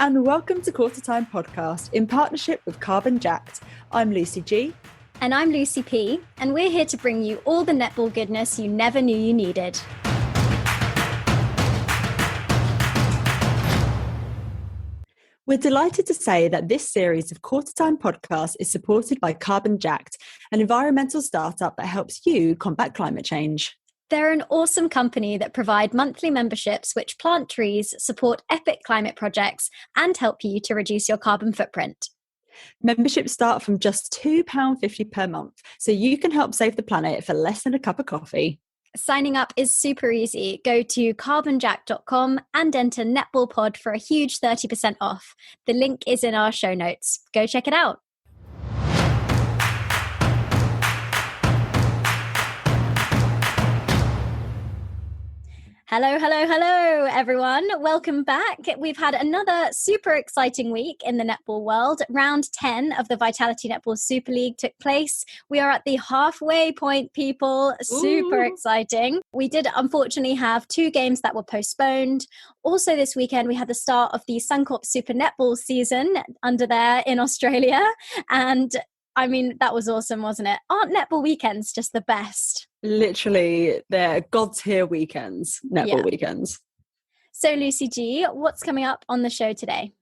and welcome to Qtr Time podcast in partnership with Carbon Jacked. I'm Lucy G. And I'm Lucy P. And we're here to bring you all the netball goodness you never knew you needed. We're delighted to say that this series of Qtr Time podcasts is supported by Carbon Jacked, an environmental startup that helps you combat climate change. They're an awesome company that provide monthly memberships which plant trees, support epic climate projects, and help you to reduce your carbon footprint. Memberships start from just £2.50 per month, so you can help save the planet for less than a cup of coffee. Signing up is super easy. Go to carbonjack.com and enter NetballPod for a huge 30% off. The link is in our show notes. Go check it out. Hello, everyone. Welcome back. We've had another super exciting week in the netball world. Round 10 of the Vitality Netball Superleague took place. We are at the halfway point, people. Super exciting. We did unfortunately have 2 games that were postponed. Also this weekend, we had the start of the Suncorp Super Netball season under there in Australia. And I mean, that was awesome, wasn't it? Aren't netball weekends just the best? Literally, they're God's tier weekends, netball weekends. So, Lucy G, what's coming up on the show today?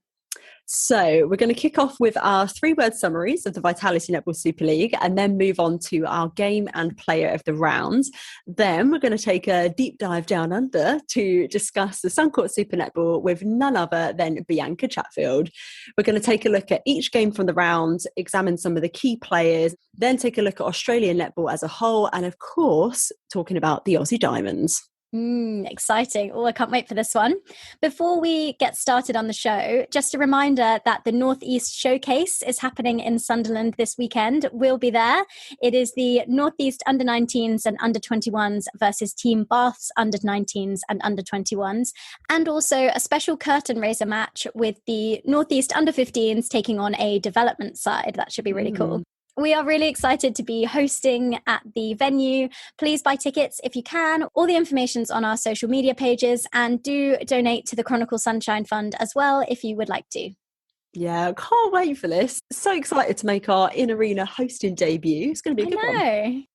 So we're going to kick off with our 3-word summaries of the Vitality Netball Super League and then move on to our game and player of the round. Then we're going to take a deep dive down under to discuss the Suncorp Super Netball with none other than Bianca Chatfield. We're going to take a look at each game from the round, examine some of the key players, then take a look at Australian netball as a whole, and of course, talking about the Aussie Diamonds. Exciting. Oh, I can't wait for this one. Before we get started on the show, just a reminder that the Northeast Showcase is happening in Sunderland this weekend. We'll be there. It is the Northeast Under-19s and Under-21s versus Team Bath's Under-19s and Under-21s, and also a special curtain raiser match with the Northeast Under-15s taking on a development side. That should be really cool. We are really excited to be hosting at the venue. Please buy tickets if you can. All the information's on our social media pages, and do donate to the Chronicle Sunshine Fund as well if you would like to. Yeah, can't wait for this. So excited to make our in-arena hosting debut. It's going to be a good one.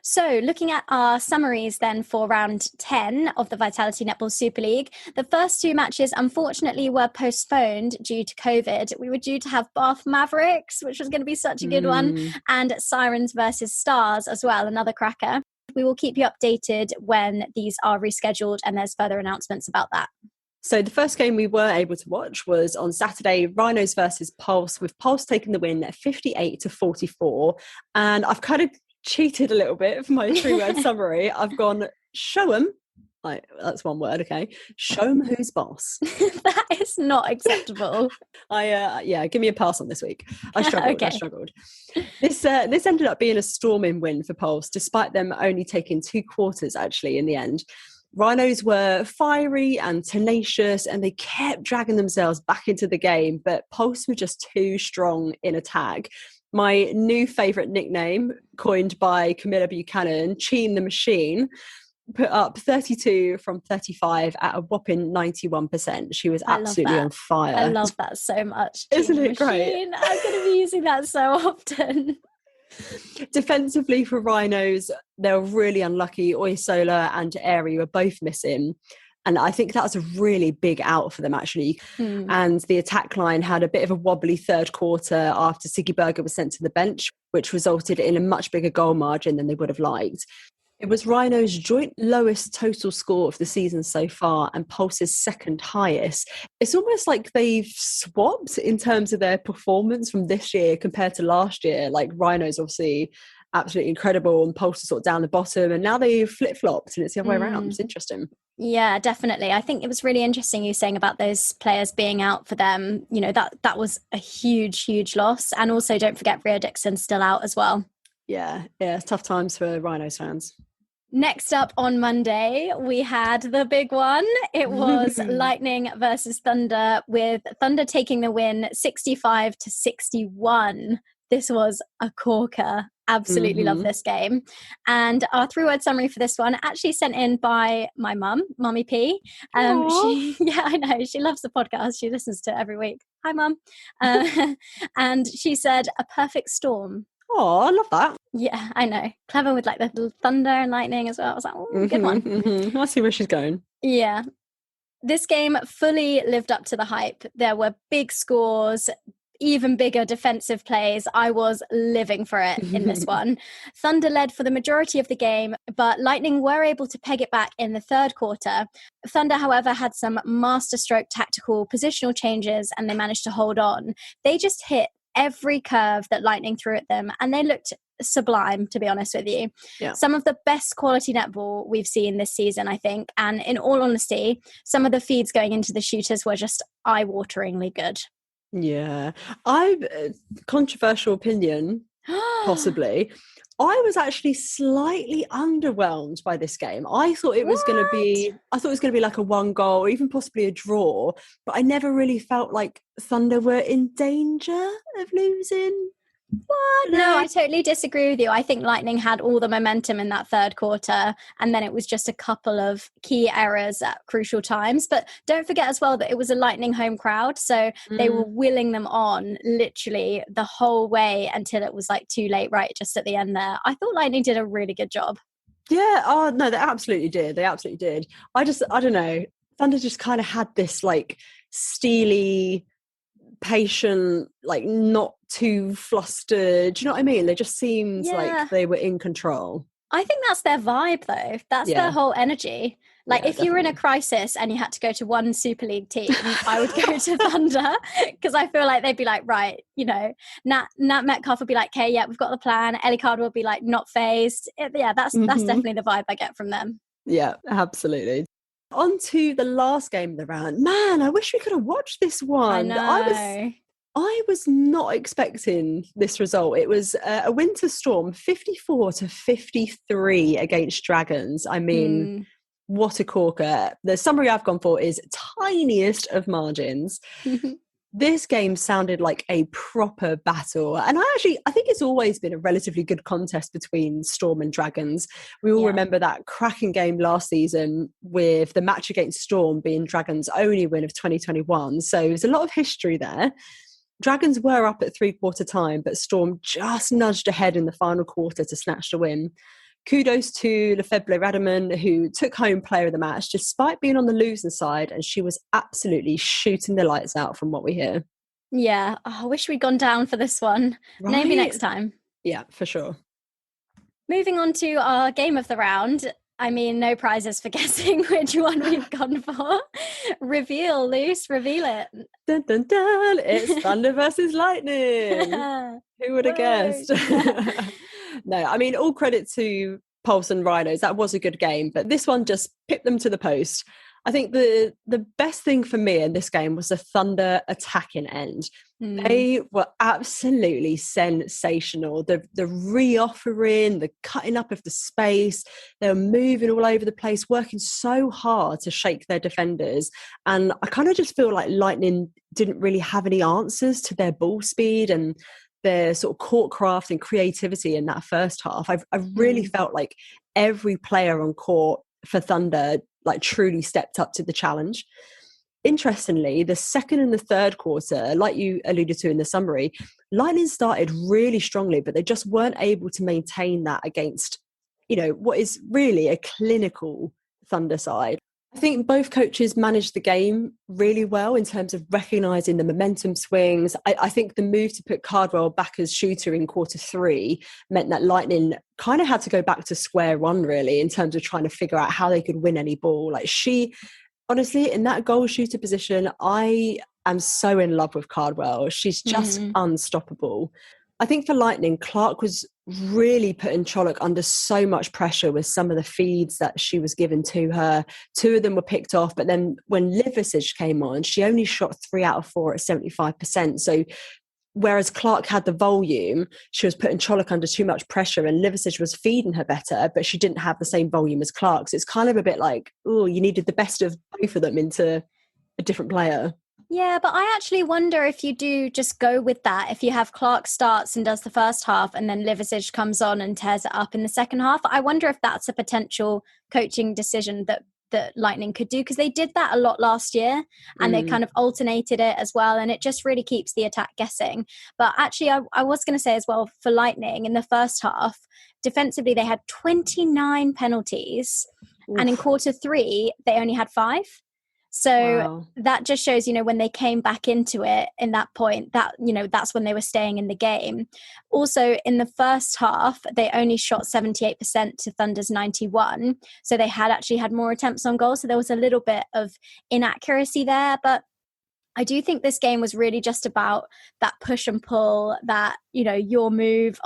So looking at our summaries then for round 10 of the Vitality Netball Super League, the first 2 matches unfortunately were postponed due to COVID. We were due to have Bath Mavericks, which was going to be such a good one, and Sirens versus Stars as well, another cracker. We will keep you updated when these are rescheduled and there's further announcements about that. So the first game we were able to watch was on Saturday, Rhinos versus Pulse, with Pulse taking the win at 58-44. And I've kind of cheated a little bit for my 3-word summary. I've gone, show 'em. Like, that's one word, okay. Show 'em who's boss. That is not acceptable. Give me a pass on this week. I struggled. Okay. This ended up being a storming win for Pulse, despite them only taking 2 quarters actually in the end. Rhinos were fiery and tenacious, and they kept dragging themselves back into the game, but Pulse were just too strong in attack. My new favourite nickname, coined by Camilla Buchanan, Cheen the Machine, put up 32 from 35 at a whopping 91%. She was absolutely on fire. I love that so much. Isn't it great? I'm going to be using that so often. Defensively for Rhinos, they were really unlucky. Oysola and Airy were both missing. And I think that was a really big out for them, actually. And the attack line had a bit of a wobbly third quarter after Siggy Berger was sent to the bench, which resulted in a much bigger goal margin than they would have liked. It was Rhinos' joint lowest total score of the season so far and Pulse's second highest. It's almost like they've swapped in terms of their performance from this year compared to last year. Like, Rhinos obviously absolutely incredible and Pulse is sort of down the bottom, and now they've flip-flopped and it's the other way around. It's interesting. Yeah, definitely. I think it was really interesting you saying about those players being out for them. You know, that was a huge loss. And also don't forget Rhea Dixon's still out as well. Yeah, it's tough times for Rhinos fans. Next up on Monday, we had the big one. It was Lightning versus Thunder, with Thunder taking the win 65-61. This was a corker. absolutely love this game. And our 3-word summary for this one actually sent in by my mum, Mummy P. Yeah, I know, she loves the podcast. She listens to it every week. Hi, Mum. And she said, a perfect storm. Oh, I love that. Yeah, I know. Clever with like the little thunder and lightning as well. I was like, oh, good one. I see where she's going. Yeah. This game fully lived up to the hype. There were big scores, even bigger defensive plays. I was living for it in this one. Thunder led for the majority of the game, but Lightning were able to peg it back in the third quarter. Thunder, however, had some masterstroke tactical positional changes, and they managed to hold on. They just hit every curve that Lightning threw at them, and they looked sublime, to be honest with you. Yeah. Some of the best quality netball we've seen this season, I think, and in all honesty, some of the feeds going into the shooters were just eye-wateringly good. Yeah, I've controversial opinion, possibly. I was actually slightly underwhelmed by this game. I thought it was going to be like a 1 goal or even possibly a draw, but I never really felt like Thunder were in danger of losing. What? No, I totally disagree with you. I think Lightning had all the momentum in that third quarter, and then it was just a couple of key errors at crucial times. But don't forget as well that it was a Lightning home crowd, so they were willing them on literally the whole way until it was like too late, right just at the end there. I thought Lightning did a really good job. Yeah, oh no, they absolutely did. I don't know. Thunder just kind of had this like steely, patient, like not too flustered. Do you know what I mean? They just seemed like they were in control. I think that's their vibe though. That's their whole energy. Like if you were in a crisis and you had to go to one Super League team, I would go to Thunder, because I feel like they'd be like, right, you know, Nat Metcalf would be like, okay, yeah, we've got the plan. Ellie Card would be like, not phased. That's definitely the vibe I get from them. Yeah, absolutely. On to the last game of the round. Man, I wish we could have watched this one. I know. I was not expecting this result. It was a winter storm, 54-53 against Dragons. I mean, what a corker. The summary I've gone for is tiniest of margins. This game sounded like a proper battle. And I think it's always been a relatively good contest between Storm and Dragons. We all remember that cracking game last season with the match against Storm being Dragons' only win of 2021. So there's a lot of history there. Dragons were up at 3-quarter time, but Storm just nudged ahead in the final quarter to snatch the win. Kudos to Lefebvre Radaman, who took home player of the match despite being on the losing side, and she was absolutely shooting the lights out from what we hear. Yeah, I wish we'd gone down for this one. Right? Maybe next time. Yeah, for sure. Moving on to our game of the round. I mean, no prizes for guessing which one we've gone for. Reveal, Luce, reveal it. Dun, dun, dun. It's Thunder versus Lightning. Who would have guessed? No, I mean, all credit to Pulse and Rhinos. That was a good game, but this one just pipped them to the post. I think the best thing for me in this game was the Thunder attacking end. They were absolutely sensational. The re-offering, the cutting up of the space, they were moving all over the place, working so hard to shake their defenders. And I kind of just feel like Lightning didn't really have any answers to their ball speed and their sort of court craft and creativity in that first half. I really felt like every player on court for Thunder like truly stepped up to the challenge. Interestingly, the second and the third quarter, like you alluded to in the summary, Lightning started really strongly, but they just weren't able to maintain that against, you know, what is really a clinical Thunder side. I think both coaches managed the game really well in terms of recognising the momentum swings. I think the move to put Cardwell back as shooter in quarter 3 meant that Lightning kind of had to go back to square one, really, in terms of trying to figure out how they could win any ball. Like honestly, in that goal shooter position, I am so in love with Cardwell. She's just unstoppable. I think for Lightning, Clark was really putting Cholok under so much pressure with some of the feeds that she was given to her. 2 of them were picked off, but then when Liversidge came on, she only shot 3 out of 4 at 75%. So whereas Clark had the volume, she was putting Cholok under too much pressure, and Liversidge was feeding her better, but she didn't have the same volume as Clark. So it's kind of a bit like, oh, you needed the best of both of them into a different player. Yeah, but I actually wonder if you do just go with that. If you have Clark starts and does the first half and then Liversidge comes on and tears it up in the second half, I wonder if that's a potential coaching decision that Lightning could do, because they did that a lot last year and they kind of alternated it as well, and it just really keeps the attack guessing. But actually, I was going to say as well, for Lightning in the first half, defensively they had 29 penalties. Oof. And in quarter 3 they only had 5. So that just shows, when they came back into it in that point, that, that's when they were staying in the game. Also, in the first half, they only shot 78% to Thunder's 91. So they had actually had more attempts on goal. So there was a little bit of inaccuracy there. But I do think this game was really just about that push and pull, that, your move,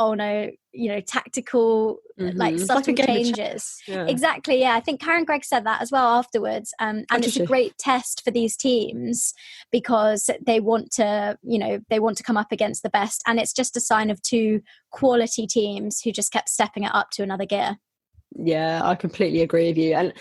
tactical, like subtle changes. Yeah. Exactly. Yeah. I think Karen Gregg said that as well afterwards. And it's a great test for these teams because they want to, come up against the best. And it's just a sign of 2 quality teams who just kept stepping it up to another gear. Yeah, I completely agree with you. And,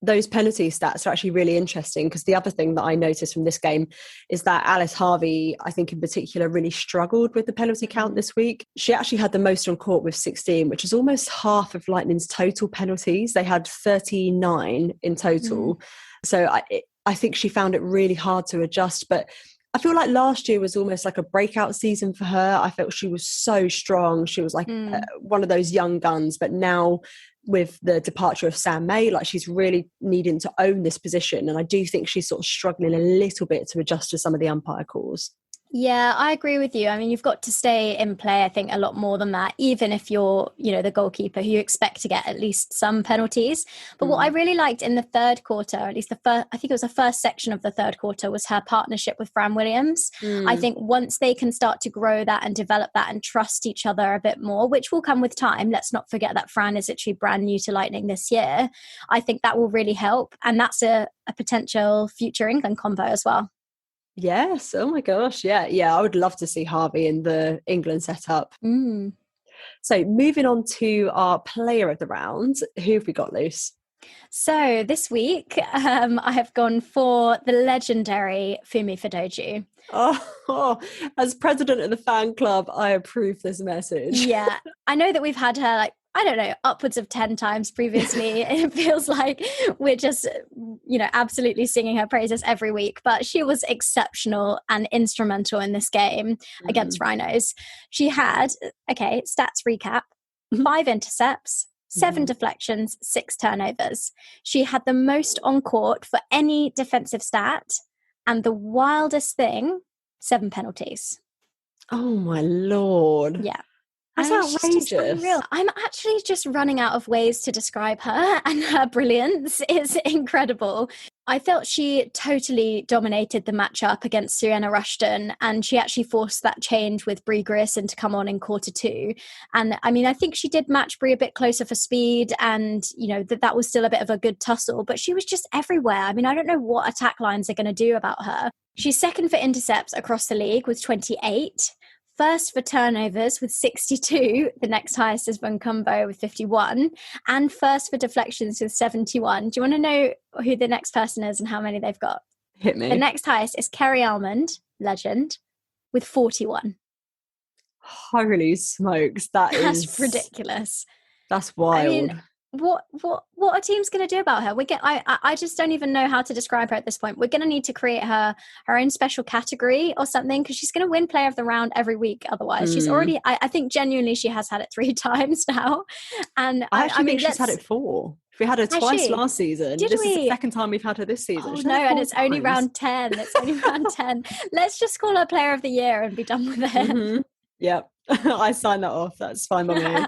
those penalty stats are actually really interesting, because the other thing that I noticed from this game is that Alice Harvey, I think in particular, really struggled with the penalty count this week. She actually had the most on court with 16, which is almost half of Lightning's total penalties. They had 39 in total. So I think she found it really hard to adjust. But I feel like last year was almost like a breakout season for her. I felt she was so strong. She was like one of those young guns. But now, with the departure of Sam May, like, she's really needing to own this position. And I do think she's sort of struggling a little bit to adjust to some of the umpire calls. Yeah, I agree with you. I mean, you've got to stay in play, I think, a lot more than that, even if you're, the goalkeeper who you expect to get at least some penalties. But what I really liked in the third quarter, at least I think it was the first section of the third quarter, was her partnership with Fran Williams. I think once they can start to grow that and develop that and trust each other a bit more, which will come with time. Let's not forget that Fran is actually brand new to Lightning this year. I think that will really help. And that's a potential future England combo as well. Yes. Oh my gosh. Yeah. I would love to see Harvey in the England setup. So moving on to our player of the round, who have we got, Luce? So this week, I have gone for the legendary Fumi Fidoju. Oh, as president of the fan club, I approve this message. Yeah. I know that we've had her upwards of 10 times previously. It feels like we're just, absolutely singing her praises every week. But she was exceptional and instrumental in this game against Rhinos. She had, stats recap, 5 intercepts, 7 deflections, 6 turnovers. She had the most on court for any defensive stat. And the wildest thing, 7 penalties. Oh, my Lord. Yeah. That's outrageous. I'm actually just running out of ways to describe her, and her brilliance is incredible. I felt she totally dominated the matchup against Sienna Rushton, and she actually forced that change with Brie Grierson to come on in quarter 2. And I mean, I think she did match Brie a bit closer for speed, and that was still a bit of a good tussle, but she was just everywhere. I mean, I don't know what attack lines are going to do about her. She's second for intercepts across the league with 28. First for turnovers with 62, the next highest is Vancumbo with 51, and first for deflections with 71. Do you want to know who the next person is and how many they've got? Hit me. The next highest is Kerry Almond, legend, with 41. Holy smokes, that's ridiculous. That's wild. I mean, what are teams going to do about her? I just don't even know how to describe her at this point. We're going to need to create her own special category or something, because she's going to win player of the round every week otherwise. She's already, I think genuinely she has had it 3 times now. And I think she's had it 4. We had her twice last season. This is the second time we've had her this season. Oh, no, and it's only round 10. It's only round 10. Let's just call her player of the year and be done with it. Yeah, I sign that off. That's fine by me.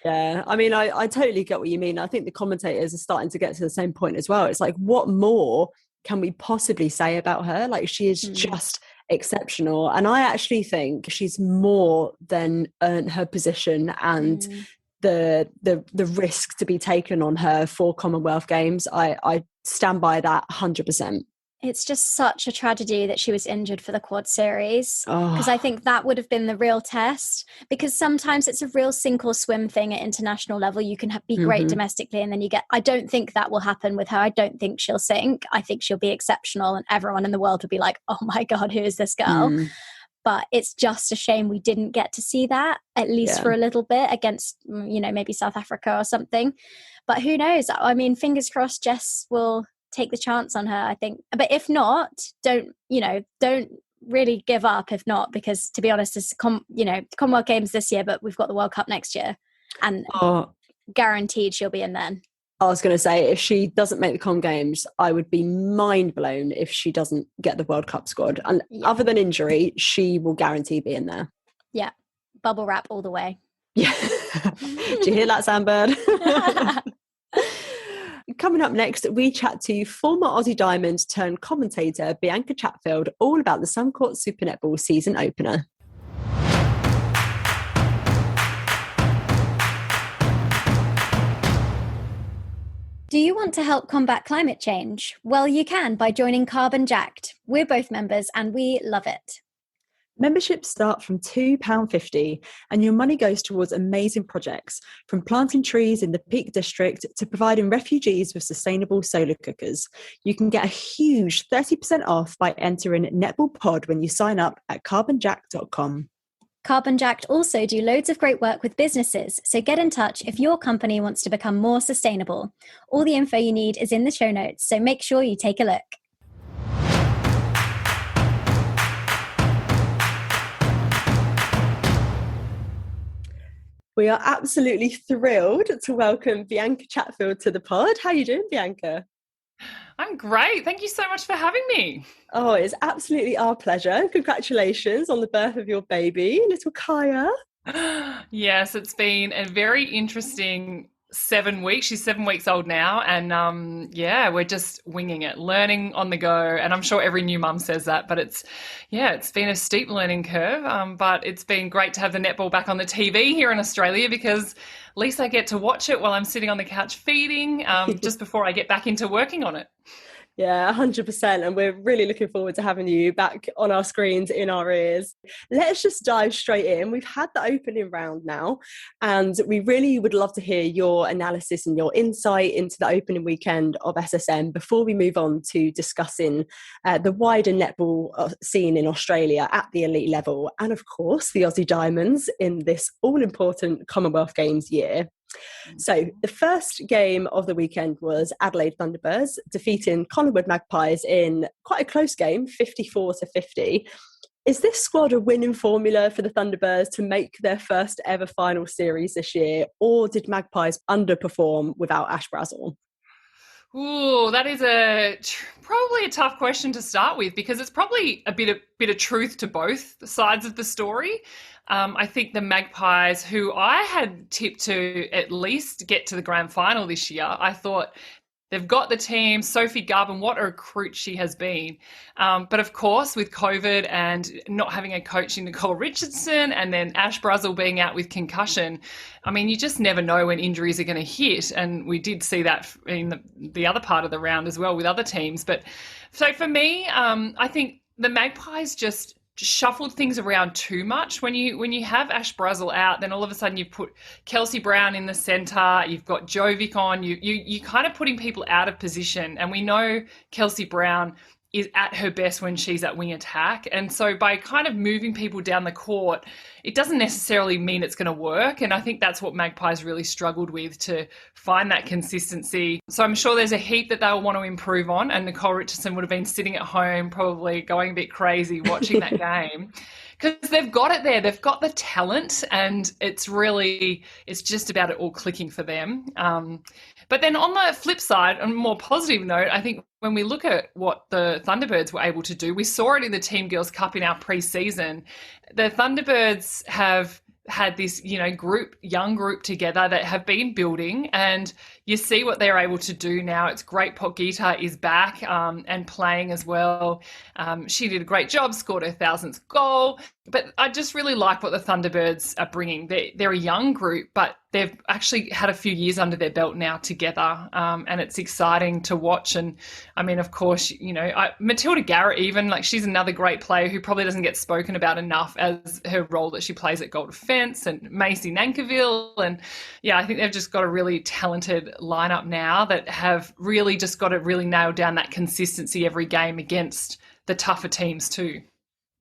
Yeah, I mean, I totally get what you mean. I think the commentators are starting to get to the same point as well. It's like, what more can we possibly say about her? Like, she is just exceptional. And I actually think she's more than earned her position and the risk to be taken on her for Commonwealth Games. I stand by that 100%. It's just such a tragedy that she was injured for the quad series, because I think that would have been the real test, because sometimes it's a real sink or swim thing at international level. You can be great domestically and then I don't think that will happen with her. I don't think she'll sink. I think she'll be exceptional and everyone in the world will be like, oh my God, who is this girl? But it's just a shame we didn't get to see that, at least for a little bit, against, maybe South Africa or something. But who knows? I mean, fingers crossed Jess will take the chance on her, I think. But if not, don't really give up if not, because to be honest, it's Commonwealth Games this year, but we've got the World Cup next year and guaranteed she'll be in then. I was going to say, if she doesn't make the Com Games, I would be mind blown if she doesn't get the World Cup squad. And other than injury, she will guarantee be in there. Yeah. Bubble wrap all the way. Yeah. Do you hear that, Sandbird? Coming up next, we chat to former Aussie Diamond turned commentator Bianca Chatfield all about the Suncourt Super Netball season opener. Do you want to help combat climate change? Well, you can by joining Carbon Jacked. We're both members and we love it. Memberships start from £2.50 and your money goes towards amazing projects, from planting trees in the Peak District to providing refugees with sustainable solar cookers. You can get a huge 30% off by entering Netball Pod when you sign up at carbonjack.com. Carbon Jacked also do loads of great work with businesses, so get in touch if your company wants to become more sustainable. All the info you need is in the show notes, so make sure you take a look. We are absolutely thrilled to welcome Bianca Chatfield to the pod. How are you doing, Bianca? I'm great. Thank you so much for having me. Oh, it's absolutely our pleasure. Congratulations on the birth of your baby, little Kaya. Yes, it's been a very interesting 7 weeks. She's 7 weeks old now. And we're just winging it, learning on the go. And I'm sure every new mum says that, but it's been a steep learning curve. But it's been great to have the netball back on the TV here in Australia, because at least I get to watch it while I'm sitting on the couch feeding, just before I get back into working on it. Yeah, 100%. And we're really looking forward to having you back on our screens, in our ears. Let's just dive straight in. We've had the opening round now, and we really would love to hear your analysis and your insight into the opening weekend of SSN before we move on to discussing the wider netball scene in Australia at the elite level, and of course the Aussie Diamonds in this all-important Commonwealth Games year. So the first game of the weekend was Adelaide Thunderbirds defeating Collingwood Magpies in quite a close game, 54-50. Is this squad a winning formula for the Thunderbirds to make their first ever final series this year, or did Magpies underperform without Ash Brazel? Ooh, that is probably a tough question to start with, because it's probably a bit of truth to both sides of the story. I think the Magpies, who I had tipped to at least get to the grand final this year, I thought they've got the team. Sophie Garvin, what a recruit she has been. But of course, with COVID and not having a coach in Nicole Richardson, and then Ash Brazel being out with concussion, I mean, you just never know when injuries are going to hit. And we did see that in the other part of the round as well with other teams. But so for me, I think the Magpies just shuffled things around too much. When you have Ash Brazel out, then all of a sudden you put Kelsey Brown in the centre, you've got Jovic on, you kind of putting people out of position. And we know Kelsey Brown is at her best when she's at wing attack. And so by kind of moving people down the court, it doesn't necessarily mean it's going to work. And I think that's what Magpies really struggled with, to find that consistency. So I'm sure there's a heap that they'll want to improve on. And Nicole Richardson would have been sitting at home, probably going a bit crazy watching that game. Because they've got it there. They've got the talent, and it's just about it all clicking for them. But then on the flip side, on a more positive note, I think when we look at what the Thunderbirds were able to do, we saw it in the Team Girls Cup in our pre-season. The Thunderbirds have had this, young group together that have been building, and you see what they're able to do now. It's great. Potgieter is back and playing as well. She did a great job, scored her 1,000th goal. But I just really like what the Thunderbirds are bringing. They're a young group, but they've actually had a few years under their belt now together, and it's exciting to watch. And I mean, of course, Matilda Garrett, even, like, she's another great player who probably doesn't get spoken about enough as her role that she plays at goal defence, and Macy Nankiville. And yeah, I think they've just got a really talented lineup now that have really just got to really nail down that consistency every game against the tougher teams too.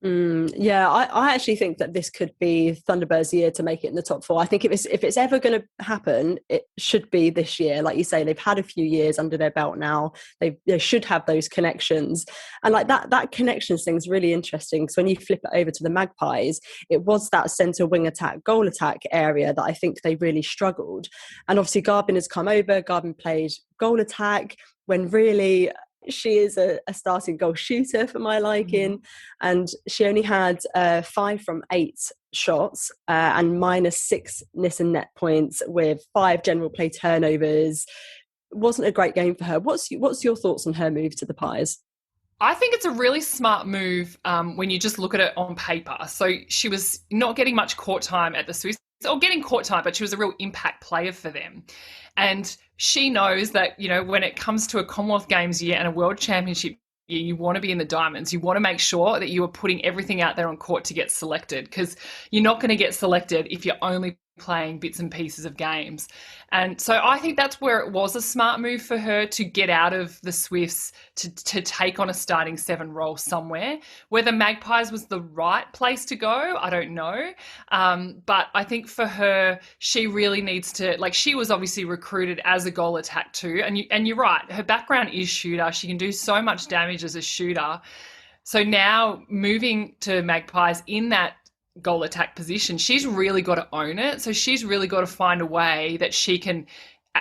Yeah, I actually think that this could be Thunderbird's year to make it in the top 4. I think if it's ever going to happen, it should be this year. Like you say, they've had a few years under their belt now. They should have those connections, and like that connections thing is really interesting. So when you flip it over to the Magpies, it was that centre wing attack, goal attack area that I think they really struggled. And obviously Garbin has come over. Garbin played goal attack when really she is a starting goal shooter for my liking, and she only had 5 from 8 shots and -6 Nissen net points with 5 general play turnovers. Wasn't a great game for her. What's your thoughts on her move to the Pies? I think it's a really smart move when you just look at it on paper. So she was not getting much court time at the Swiss, or getting court time, but she was a real impact player for them. And she knows that, when it comes to a Commonwealth Games year and a World Championship year, you want to be in the diamonds. You want to make sure that you are putting everything out there on court to get selected, because you're not going to get selected if you're only playing bits and pieces of games. And so I think that's where it was a smart move for her to get out of the Swifts to take on a starting 7 role somewhere. Whether Magpies was the right place to go, I don't know. But I think for her, she really needs to, like, she was obviously recruited as a goal attack too. And you're right, her background is shooter. She can do so much damage as a shooter. So now moving to Magpies in that goal attack position, she's really got to own it. So she's really got to find a way that she can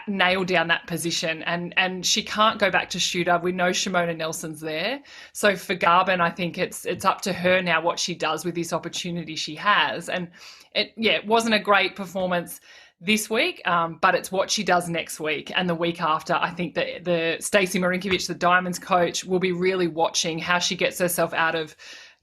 nail down that position, and she can't go back to shooter. We know Shimona Nelson's there. So for Garbin, I think it's up to her now what she does with this opportunity she has. And it wasn't a great performance this week, but it's what she does next week and the week after. I think that the Stacey Marinkovic, the Diamonds coach, will be really watching how she gets herself out of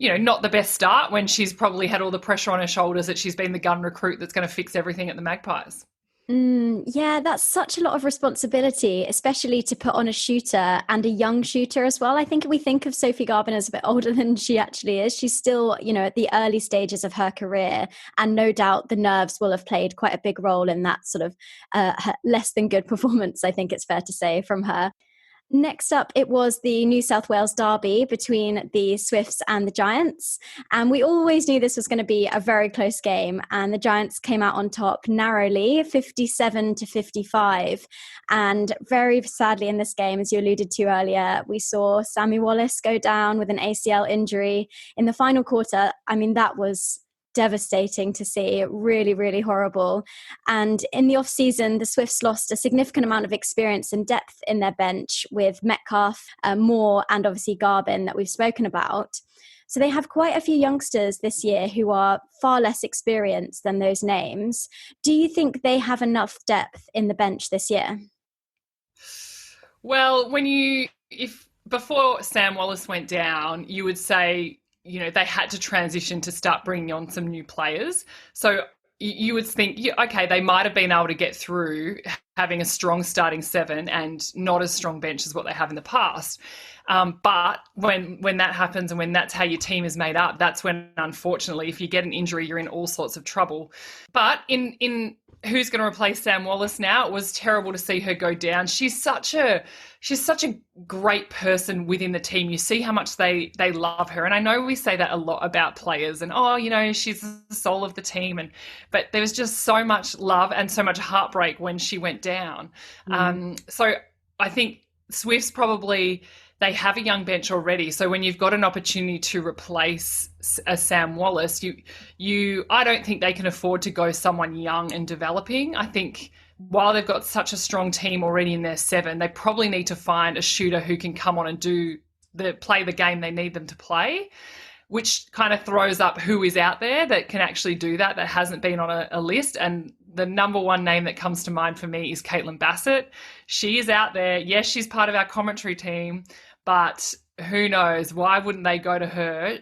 not the best start when she's probably had all the pressure on her shoulders that she's been the gun recruit that's going to fix everything at the Magpies. Yeah, that's such a lot of responsibility, especially to put on a shooter, and a young shooter as well. I think we think of Sophie Garbin as a bit older than she actually is. She's still, at the early stages of her career, and no doubt the nerves will have played quite a big role in that sort of less than good performance, I think it's fair to say, from her. Next up, it was the New South Wales derby between the Swifts and the Giants. And we always knew this was going to be a very close game. And the Giants came out on top narrowly, 57-55. And very sadly in this game, as you alluded to earlier, we saw Sammy Wallace go down with an ACL injury in the final quarter. I mean, that was devastating to see, really, really horrible. And in the off-season, the Swifts lost a significant amount of experience and depth in their bench with Metcalf, Moore, and obviously Garbin that we've spoken about. So they have quite a few youngsters this year who are far less experienced than those names. Do you think they have enough depth in the bench this year? Well, if before Sam Wallace went down, you would say, they had to transition to start bringing on some new players. So you would think, okay, they might have been able to get through having a strong starting 7 and not as strong bench as what they have in the past. But when that happens, and when that's how your team is made up, that's when, unfortunately, if you get an injury, you're in all sorts of trouble. But in who's going to replace Sam Wallace now, it was terrible to see her go down. She's such a great person within the team. You see how much they love her. And I know we say that a lot about players and, she's the soul of the team. But there was just so much love and so much heartbreak when she went down. So I think Swifts probably, they have a young bench already. So when you've got an opportunity to replace a Sam Wallace, I don't think they can afford to go someone young and developing. I think while they've got such a strong team already in their 7, they probably need to find a shooter who can come on and play the game they need them to play, which kind of throws up who is out there that can actually do that hasn't been on a list. And the number one name that comes to mind for me is Caitlin Bassett. She is out there. Yes, she's part of our commentary team, but who knows? Why wouldn't they go to her?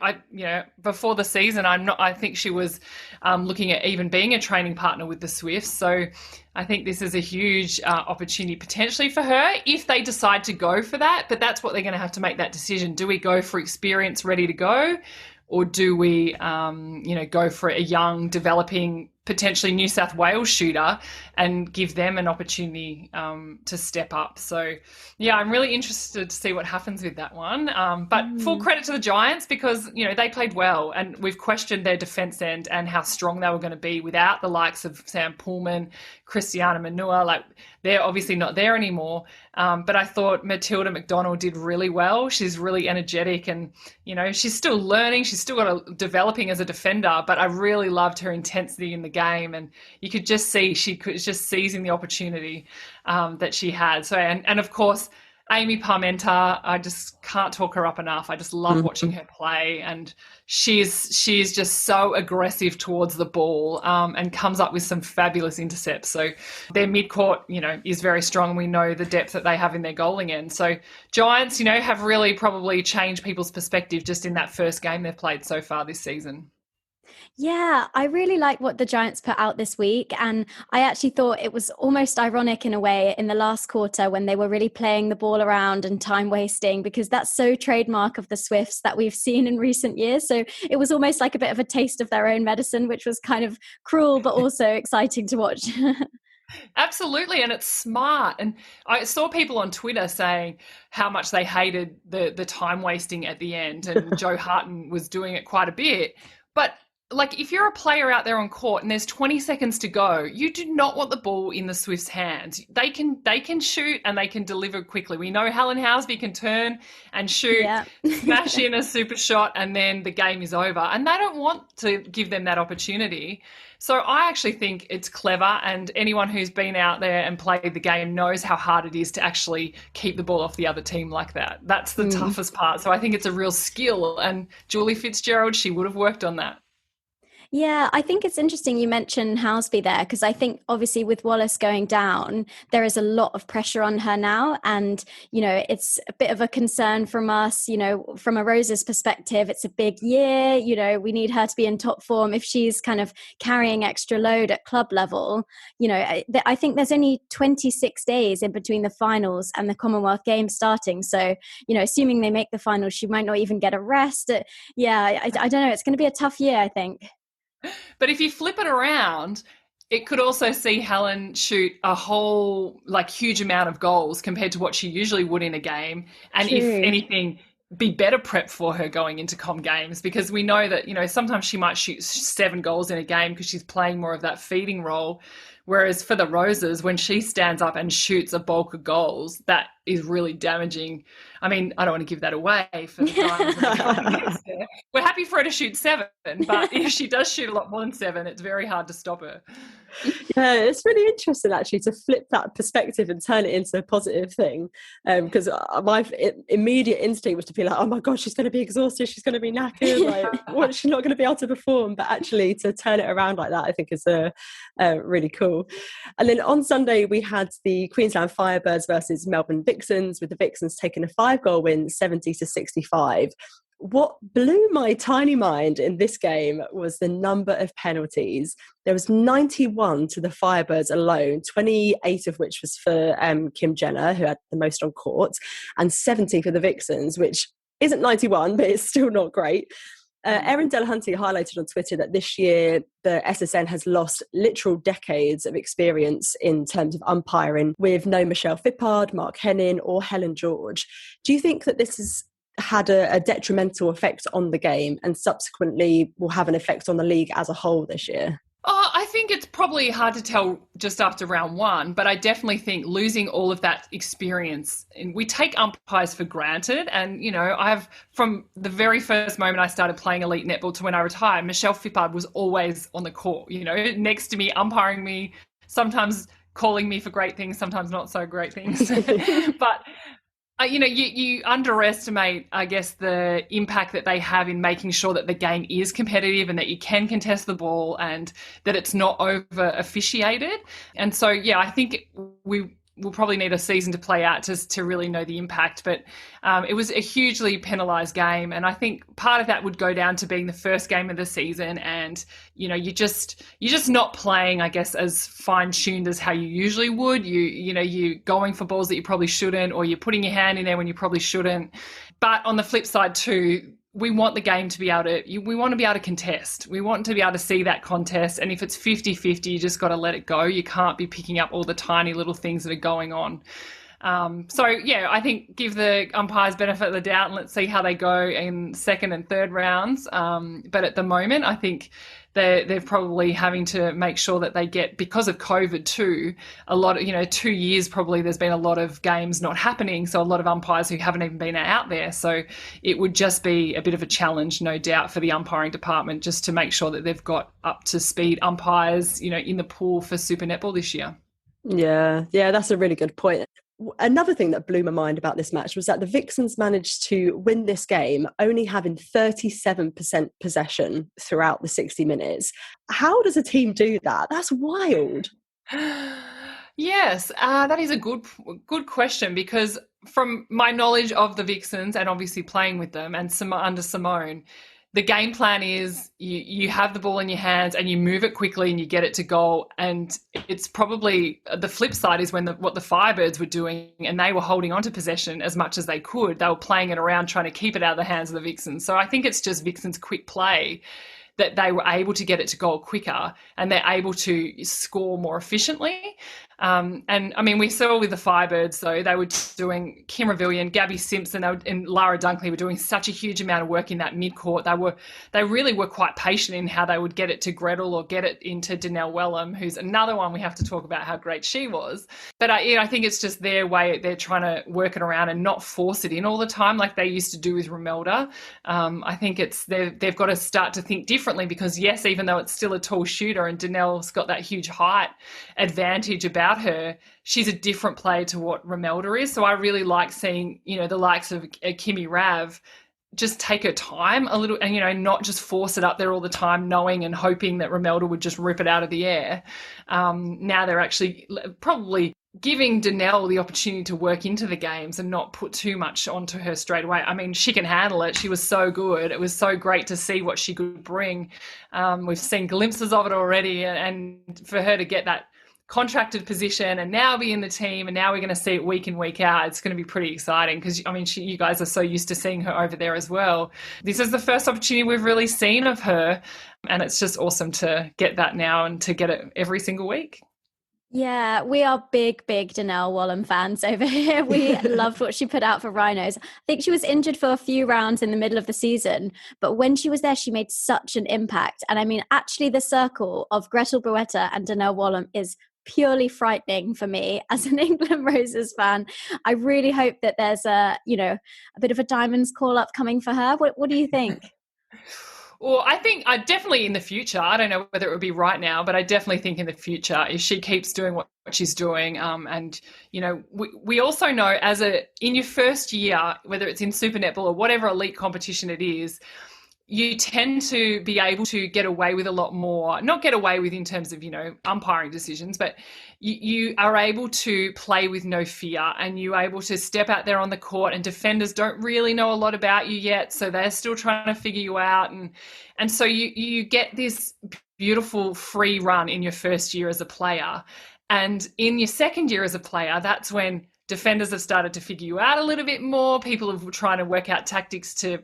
Before the season, I think she was looking at even being a training partner with the Swifts. So I think this is a huge opportunity potentially for her if they decide to go for that. But that's what they're going to have to make that decision. Do we go for experience ready to go? Or do we, go for a young, developing, potentially New South Wales shooter and give them an opportunity to step up? So, yeah, I'm really interested to see what happens with that one. But full credit to the Giants because, they played well and we've questioned their defence end and how strong they were going to be without the likes of Sam Pullman, Christiana Manua. Like, they're obviously not there anymore. But I thought Matilda McDonald did really well. She's really energetic and, she's still learning. She's still developing as a defender, but I really loved her intensity in the game. And you could just see she was just seizing the opportunity that she had. So, and of course, Amy Parmenter, I just can't talk her up enough. I just love watching her play, and she's just so aggressive towards the ball and comes up with some fabulous intercepts. So their midcourt, is very strong. We know the depth that they have in their goaling end. So Giants, have really probably changed people's perspective just in that first game they've played so far this season. Yeah, I really like what the Giants put out this week. And I actually thought it was almost ironic in a way in the last quarter when they were really playing the ball around and time wasting, because that's so trademark of the Swifts that we've seen in recent years. So it was almost like a bit of a taste of their own medicine, which was kind of cruel, but also exciting to watch. Absolutely, and it's smart. And I saw people on Twitter saying how much they hated the time wasting at the end, and Joe Harton was doing it quite a bit. But like, if you're a player out there on court and there's 20 seconds to go, you do not want the ball in the Swifts' hands. They can shoot and they can deliver quickly. We know Helen Housby can turn and shoot, smash in a super shot, and then the game is over. And they don't want to give them that opportunity. So I actually think it's clever, and anyone who's been out there and played the game knows how hard it is to actually keep the ball off the other team like that. That's the toughest part. So I think it's a real skill, and Julie Fitzgerald, she would have worked on that. Yeah, I think it's interesting you mentioned Housby there, because I think obviously with Wallace going down, there is a lot of pressure on her now. And, it's a bit of a concern from us, from a Rose's perspective. It's a big year, we need her to be in top form. If she's kind of carrying extra load at club level, I think there's only 26 days in between the finals and the Commonwealth Games starting. So, assuming they make the finals, she might not even get a rest. I don't know. It's going to be a tough year, I think. But if you flip it around, it could also see Helen shoot a whole huge amount of goals compared to what she usually would in a game. And if anything, be better prepped for her going into Com Games, because we know that, sometimes she might shoot 7 goals in a game because she's playing more of that feeding role. Whereas for the Roses, when she stands up and shoots a bulk of goals, that is really damaging. I mean, I don't want to give that away for the Diamonds. We're happy for her to shoot 7, but if she does shoot a lot more than 7, it's very hard to stop her. Yeah, it's really interesting actually to flip that perspective and turn it into a positive thing, because my immediate instinct was to be like, oh my god, she's going to be exhausted, she's going to be knackered, she's not going to be able to perform. But actually to turn it around like that, I think is really cool. And then on Sunday we had the Queensland Firebirds versus Melbourne Vixens, with the Vixens taking a 5-goal win, 70-65. What blew my tiny mind in this game was the number of penalties. There was 91 to the Firebirds alone, 28 of which was for Kim Jenner, who had the most on court, and 70 for the Vixens, which isn't 91, but it's still not great. Erin Delahunty highlighted on Twitter that this year the SSN has lost literal decades of experience in terms of umpiring, with no Michelle Fippard, Mark Hennin or Helen George. Do you think that this has had a detrimental effect on the game and subsequently will have an effect on the league as a whole this year? I think it's probably hard to tell just after round 1, but I definitely think losing all of that experience, and we take umpires for granted. And, I've, from the very first moment I started playing elite netball to when I retired, Michelle Fippard was always on the court, next to me, umpiring me, sometimes calling me for great things, sometimes not so great things. But you underestimate, I guess, the impact that they have in making sure that the game is competitive and that you can contest the ball and that it's not over officiated. And so, I think we we'll probably need a season to play out to really know the impact. But it was a hugely penalised game, and I think part of that would go down to being the first game of the season, and you're just not playing, I guess, as fine-tuned as how you usually would. You're going for balls that you probably shouldn't, or you're putting your hand in there when you probably shouldn't. But on the flip side too, we want the game to be able to, we want to be able to contest. We want to be able to see that contest. And if it's 50-50, you just got to let it go. You can't be picking up all the tiny little things that are going on. I think give the umpires benefit of the doubt and let's see how they go in second and third rounds. But at the moment, I think they're probably having to make sure that they get, because of COVID too, a lot of, 2 years probably there's been a lot of games not happening. So a lot of umpires who haven't even been out there. So it would just be a bit of a challenge, no doubt, for the umpiring department just to make sure that they've got up to speed umpires, in the pool for Super Netball this year. Yeah, that's a really good point. Another thing that blew my mind about this match was that the Vixens managed to win this game only having 37% possession throughout the 60 minutes. How does a team do that? That's wild. Yes, that is a good question, because from my knowledge of the Vixens and obviously playing with them and under Simone, the game plan is you have the ball in your hands and you move it quickly and you get it to goal. And it's probably the flip side is what the Firebirds were doing, and they were holding on to possession as much as they could. They were playing it around, trying to keep it out of the hands of the Vixens. So I think it's just Vixens' quick play that they were able to get it to goal quicker and they're able to score more efficiently. And I mean, we saw with the Firebirds, though, they were doing Kim Revillion, Gabby Simpson, and Lara Dunkley were doing such a huge amount of work in that mid-court. They really were quite patient in how they would get it to Gretel or get it into Danelle Wellham, who's another one we have to talk about how great she was. But I think it's just their way. They're trying to work it around and not force it in all the time like they used to do with Romelda. I think they've got to start to think differently, because yes, even though it's still a tall shooter and Danelle's got that huge height advantage about her, she's a different player to what Romelda is. So I really like seeing, the likes of Kimmy Rav just take her time a little and, not just force it up there all the time, knowing and hoping that Romelda would just rip it out of the air. Now they're actually probably giving Danelle the opportunity to work into the games and not put too much onto her straight away. I mean, she can handle it. She was so good. It was so great to see what she could bring. We've seen glimpses of it already, and for her to get that contracted position and now be in the team, and now we're going to see it week in, week out. It's going to be pretty exciting because, I mean, you guys are so used to seeing her over there as well. This is the first opportunity we've really seen of her, and it's just awesome to get that now and to get it every single week. Yeah, we are big Danelle Wellham fans over here. We loved what she put out for Rhinos. I think she was injured for a few rounds in the middle of the season, but when she was there, she made such an impact. And I mean, actually the circle of Gretel Bruetta and Danelle Wellham is purely frightening for me as an England Roses fan. I really hope that there's a bit of a Diamonds call up coming for her. What do you think? Well, I think definitely in the future, I don't know whether it would be right now, but I definitely think in the future, if she keeps doing what she's doing, and, we also know in your first year, whether it's in Super Netball or whatever elite competition it is, you tend to be able to get away with a lot more, not get away with in terms of, umpiring decisions, but you are able to play with no fear, and you're able to step out there on the court, and defenders don't really know a lot about you yet. So they're still trying to figure you out. And so you get this beautiful free run in your first year as a player. And in your second year as a player, that's when defenders have started to figure you out a little bit more. People are trying to work out tactics to,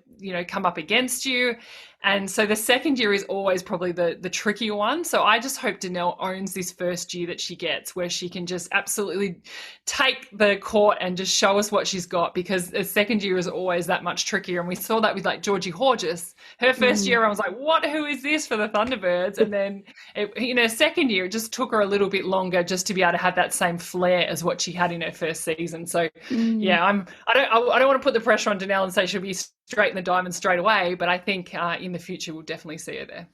come up against you. And so the second year is always probably the trickier one. So I just hope Danelle owns this first year that she gets, where she can just absolutely take the court and just show us what she's got, because the second year is always that much trickier. And we saw that with like Georgie Horgis. Her first year, I was like, who is this for the Thunderbirds? And then, second year, it just took her a little bit longer just to be able to have that same flair as what she had in her first season. So yeah, I don't want to put the pressure on Danelle and say she'll be straight in the Diamonds straight away, but I think in the future we'll definitely see her there.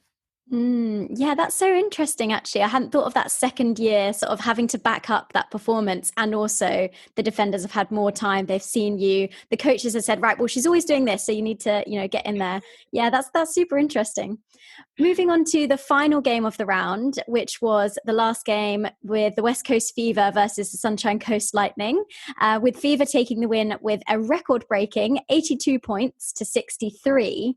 Yeah, that's so interesting, actually. I hadn't thought of that second year, sort of having to back up that performance. And also the defenders have had more time. They've seen you. The coaches have said, right, well, she's always doing this, so you need to, get in there. Yeah, that's super interesting. Moving on to the final game of the round, which was the last game with the West Coast Fever versus the Sunshine Coast Lightning, with Fever taking the win with a record-breaking 82 points to 63.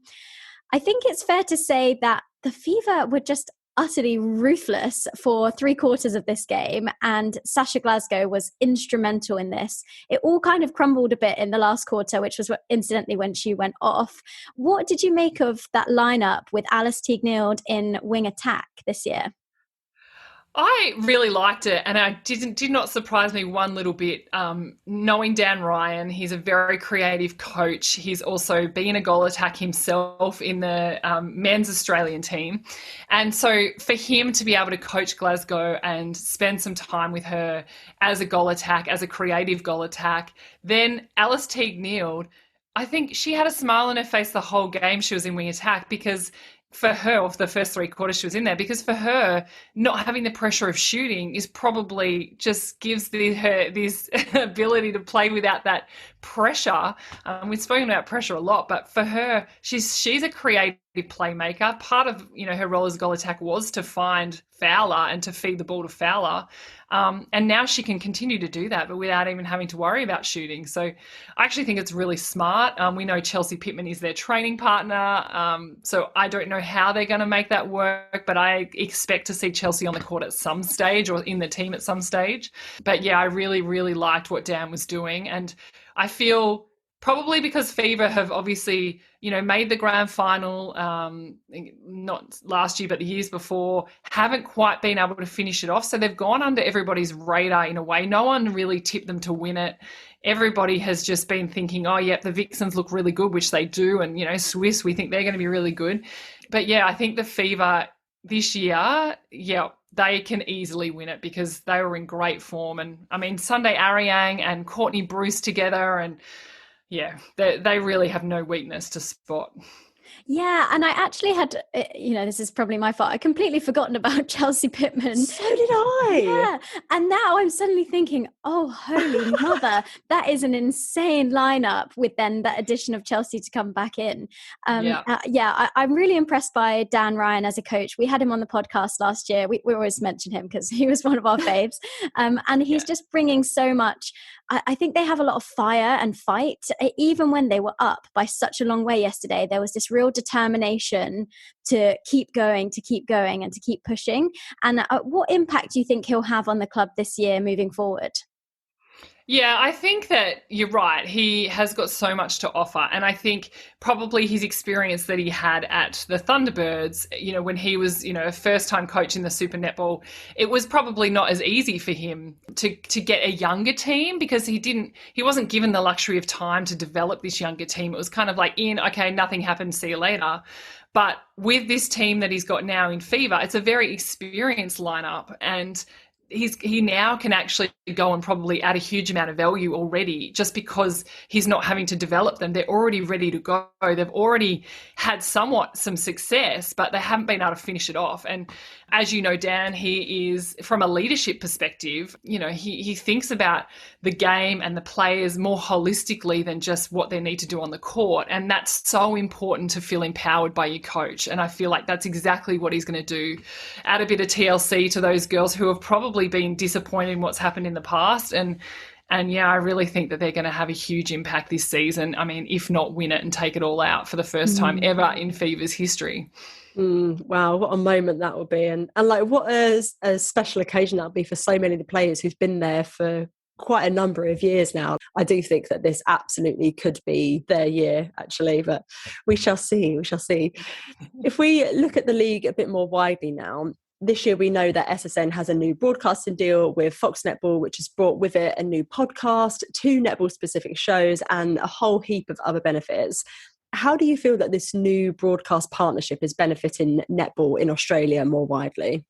I think it's fair to say that the Fever were just utterly ruthless for 3/4 of this game, and Sasha Glasgow was instrumental in this. It all kind of crumbled a bit in the last quarter, which was incidentally when she went off. What did you make of that lineup with Alice Teague-Nield in wing attack this year? I really liked it, and I did not surprise me one little bit. Knowing Dan Ryan, he's a very creative coach. He's also been a goal attack himself in the men's Australian team. And so for him to be able to coach Glasgow and spend some time with her as a goal attack, as a creative goal attack, then Alice Teague-Nield, I think she had a smile on her face the whole game she was in wing attack, because for her, of the first 3/4 she was in there, because for her, not having the pressure of shooting is probably just gives her this ability to play without that pressure. We've spoken about pressure a lot, but for her, she's a creative playmaker. Part of her role as goal attack was to find Fowler and to feed the ball to Fowler. And now she can continue to do that, but without even having to worry about shooting. So I actually think it's really smart. We know Chelsea Pittman is their training partner. So I don't know how they're going to make that work, but I expect to see Chelsea on the court at some stage, or in the team at some stage. But yeah, I really, really liked what Dan was doing. And I feel probably because Fever have obviously, made the grand final, not last year, but the years before, haven't quite been able to finish it off. So they've gone under everybody's radar in a way. No one really tipped them to win it. Everybody has just been thinking, oh, yep, the Vixens look really good, which they do. And, Swiss, we think they're going to be really good. But yeah, I think the Fever this year, they can easily win it because they were in great form. And I mean, Sunday Ariang and Courtney Bruce together, and yeah, they really have no weakness to spot. Yeah, and I actually had, this is probably my fault, I completely forgotten about Chelsea Pittman. So did I. Yeah, and now I'm suddenly thinking, oh, holy mother, that is an insane lineup with then that addition of Chelsea to come back in. I'm really impressed by Dan Ryan as a coach. We had him on the podcast last year. We always mention him because he was one of our faves. And he's just bringing so much. I think they have a lot of fire and fight. Even when they were up by such a long way yesterday, there was this real determination to keep going, and to keep pushing. And what impact do you think he'll have on the club this year moving forward? Yeah, I think that you're right. He has got so much to offer. And I think probably his experience that he had at the Thunderbirds, when he was, a first-time coach in the Super Netball, it was probably not as easy for him to get a younger team, because he wasn't given the luxury of time to develop this younger team. It was kind of like okay, nothing happened, see you later. But with this team that he's got now in Fever, it's a very experienced lineup, and he now can actually go and probably add a huge amount of value already, just because he's not having to develop them. They're already ready to go. They've already had some success, but they haven't been able to finish it off. And as you know, Dan, he is, from a leadership perspective, he thinks about the game and the players more holistically than just what they need to do on the court. And that's so important to feel empowered by your coach. And I feel like that's exactly what he's going to do. Add a bit of TLC to those girls who have probably been disappointed in what's happened in the past. And yeah, I really think that they're going to have a huge impact this season. I mean, if not win it and take it all out for the first time ever in Fever's history. Wow, what a moment that will be. And like, what a special occasion that'll be for so many of the players who've been there for quite a number of years now. I do think that this absolutely could be their year, actually, but we shall see. If we look at the league a bit more widely now, this year we know that SSN has a new broadcasting deal with Fox Netball, which has brought with it a new podcast, 2 netball-specific shows, and a whole heap of other benefits. How do you feel that this new broadcast partnership is benefiting netball in Australia more widely?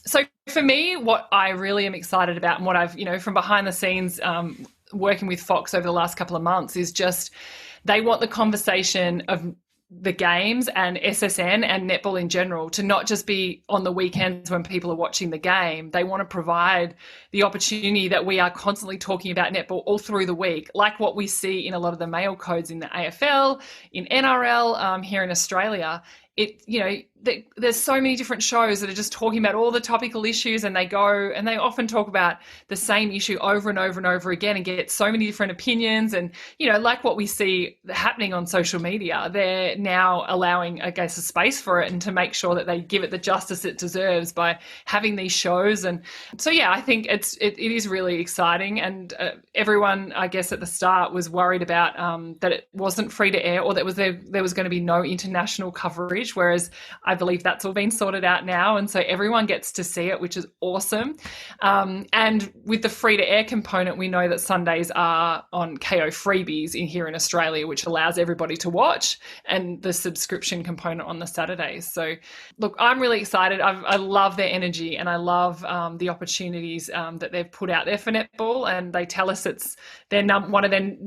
So for me, what I really am excited about, and what I've, from behind the scenes working with Fox over the last couple of months, is just they want the conversation of the games and SSN and netball in general to not just be on the weekends when people are watching the game. They want to provide the opportunity that we are constantly talking about netball all through the week, like what we see in a lot of the mail codes in the AFL, in NRL, here in Australia. There's so many different shows that are just talking about all the topical issues, and they often talk about the same issue over and over and over again and get so many different opinions. And, like what we see happening on social media, they're now allowing, I guess, a space for it and to make sure that they give it the justice it deserves by having these shows. And so, yeah, I think it is really exciting. And everyone, I guess, at the start was worried about that it wasn't free to air, or that there was going to be no international coverage, whereas I believe that's all been sorted out now, and so everyone gets to see it, which is awesome. And with the free to air component, we know that Sundays are on KO freebies here in Australia, which allows everybody to watch, and the subscription component on the Saturdays. So look, I'm really excited. I love their energy, and I love the opportunities that they've put out there for netball, and they tell us it's one of their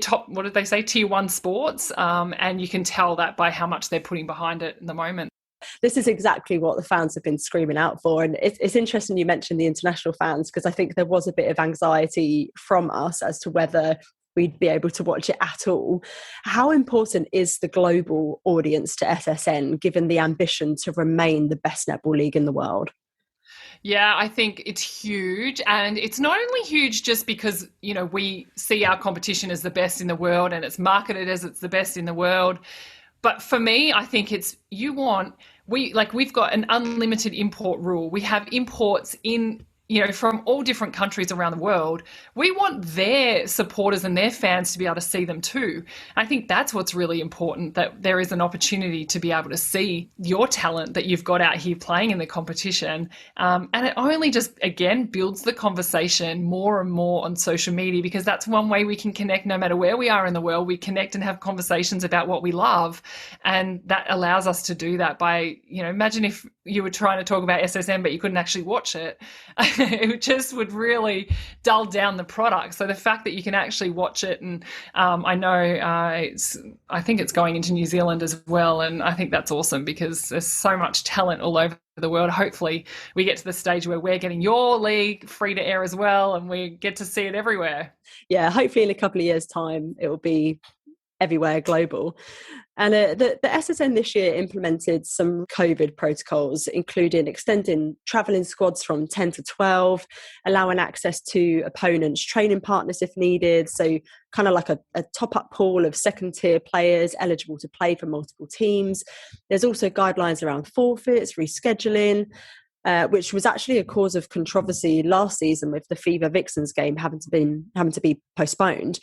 top, what did they say, tier 1 sports, and you can tell that by how much they're putting behind it at the moment. This is exactly what the fans have been screaming out for. And it's interesting you mentioned the international fans, because I think there was a bit of anxiety from us as to whether we'd be able to watch it at all. How important is the global audience to SSN, given the ambition to remain the best netball league in the world? Yeah, I think it's huge. And it's not only huge just because, we see our competition as the best in the world and it's marketed as it's the best in the world. But for me, I think we've got an unlimited import rule. We have imports in, from all different countries around the world. We want their supporters and their fans to be able to see them too. I think that's what's really important, that there is an opportunity to be able to see your talent that you've got out here playing in the competition. And it only just, again, builds the conversation more and more on social media, because that's one way we can connect no matter where we are in the world. We connect and have conversations about what we love. And that allows us to do that by, imagine if you were trying to talk about SSN, but you couldn't actually watch it. It just would really dull down the product. So the fact that you can actually watch it, and I know I think it's going into New Zealand as well, and I think that's awesome because there's so much talent all over the world. Hopefully we get to the stage where we're getting your league free to air as well, and we get to see it everywhere. Yeah, hopefully in a couple of years' time it will be everywhere global. And the SSN this year implemented some COVID protocols, including extending travelling squads from 10 to 12, allowing access to opponents' training partners if needed. So kind of like a top-up pool of second-tier players eligible to play for multiple teams. There's also guidelines around forfeits, rescheduling, which was actually a cause of controversy last season with the Fever Vixens game having to be postponed.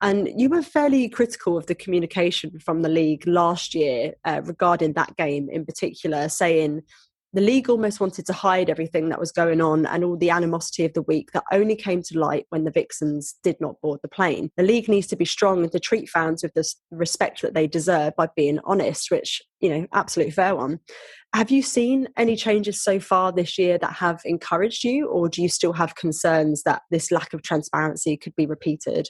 And you were fairly critical of the communication from the league last year regarding that game in particular, saying the league almost wanted to hide everything that was going on and all the animosity of the week that only came to light when the Vixens did not board the plane. The league needs to be strong and to treat fans with the respect that they deserve by being honest, which, absolutely fair one. Have you seen any changes so far this year that have encouraged you, or do you still have concerns that this lack of transparency could be repeated?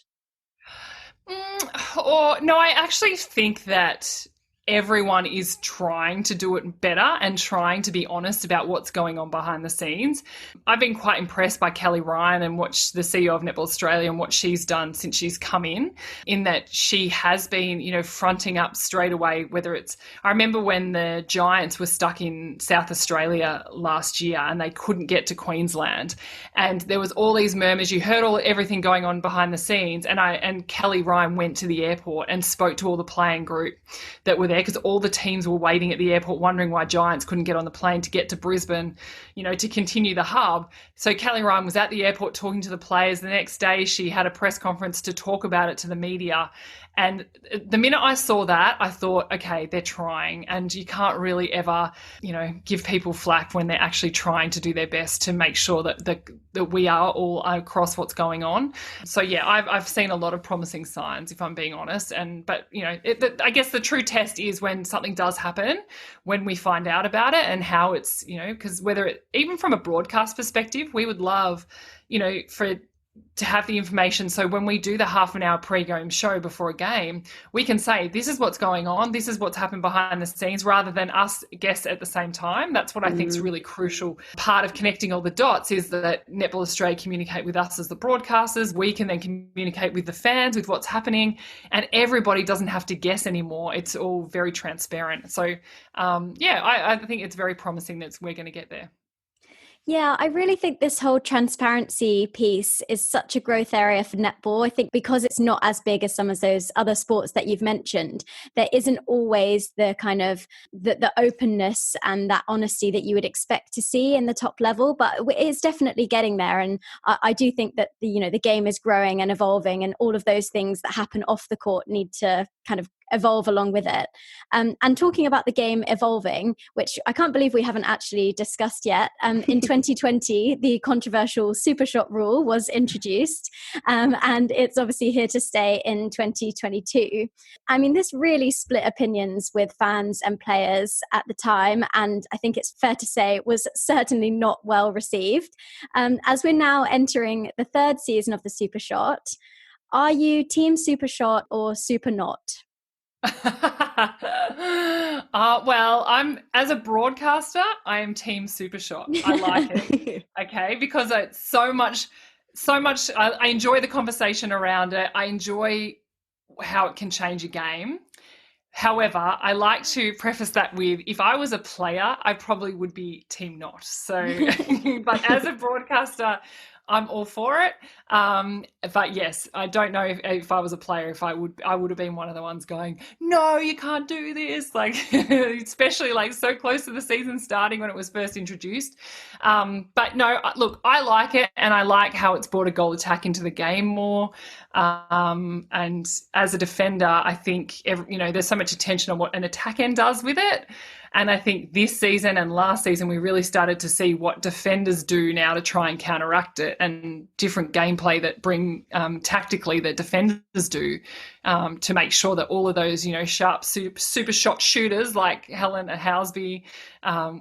No, I actually think that everyone is trying to do it better and trying to be honest about what's going on behind the scenes. I've been quite impressed by Kelly Ryan and what the CEO of Netball Australia and what she's done since she's come in that she has been, fronting up straight away, whether it's, I remember when the Giants were stuck in South Australia last year and they couldn't get to Queensland, and there was all these murmurs, you heard everything going on behind the scenes, and Kelly Ryan went to the airport and spoke to all the playing group that were there, because all the teams were waiting at the airport wondering why Giants couldn't get on the plane to get to Brisbane, to continue the hub. So Kelly Ryan was at the airport talking to the players. The next day she had a press conference to talk about it to the media. And the minute I saw that, I thought, okay, they're trying, and you can't really ever, give people flack when they're actually trying to do their best to make sure that we are all across what's going on. So yeah, I've seen a lot of promising signs, if I'm being honest. But I guess the true test is when something does happen, when we find out about it and how it's, because even from a broadcast perspective, we would love, for to have the information, so when we do the half an hour pre-game show before a game, we can say, this is what's going on, this is what's happened behind the scenes, rather than us guess at the same time. That's what I think is a really crucial part of connecting all the dots, is that Netball Australia communicate with us as the broadcasters. We can then communicate with the fans with what's happening, and everybody doesn't have to guess anymore. It's all very transparent. So I think it's very promising that we're going to get there. Yeah, I really think this whole transparency piece is such a growth area for netball. I think because it's not as big as some of those other sports that you've mentioned, there isn't always the kind of the openness and that honesty that you would expect to see in the top level, but it's definitely getting there. And I do think that the game is growing and evolving, and all of those things that happen off the court need to kind of evolve along with it. And talking about the game evolving, which I can't believe we haven't actually discussed yet, in 2020, the controversial super shot rule was introduced, and it's obviously here to stay in 2022. I mean, this really split opinions with fans and players at the time, and I think it's fair to say it was certainly not well received. As we're now entering the third season of the super shot, are you team super shot or super not? Well, as a broadcaster, I am team super shot. I like it. Okay, because it's so much I enjoy the conversation around it. I enjoy how it can change a game. However, I like to preface that with, if I was a player, I probably would be team not. So, but as a broadcaster, I'm all for it. But yes, I don't know if I was a player, if I would have been one of the ones going, no, you can't do this. Like, especially like so close to the season starting when it was first introduced. But no, look, I like it, and I like how it's brought a goal attack into the game more. And as a defender, I think, there's so much attention on what an attack end does with it. And I think this season and last season, we really started to see what defenders do now to try and counteract it, and different gameplay that bring tactically that defenders do to make sure that all of those, sharp super shot shooters like Helen Housby,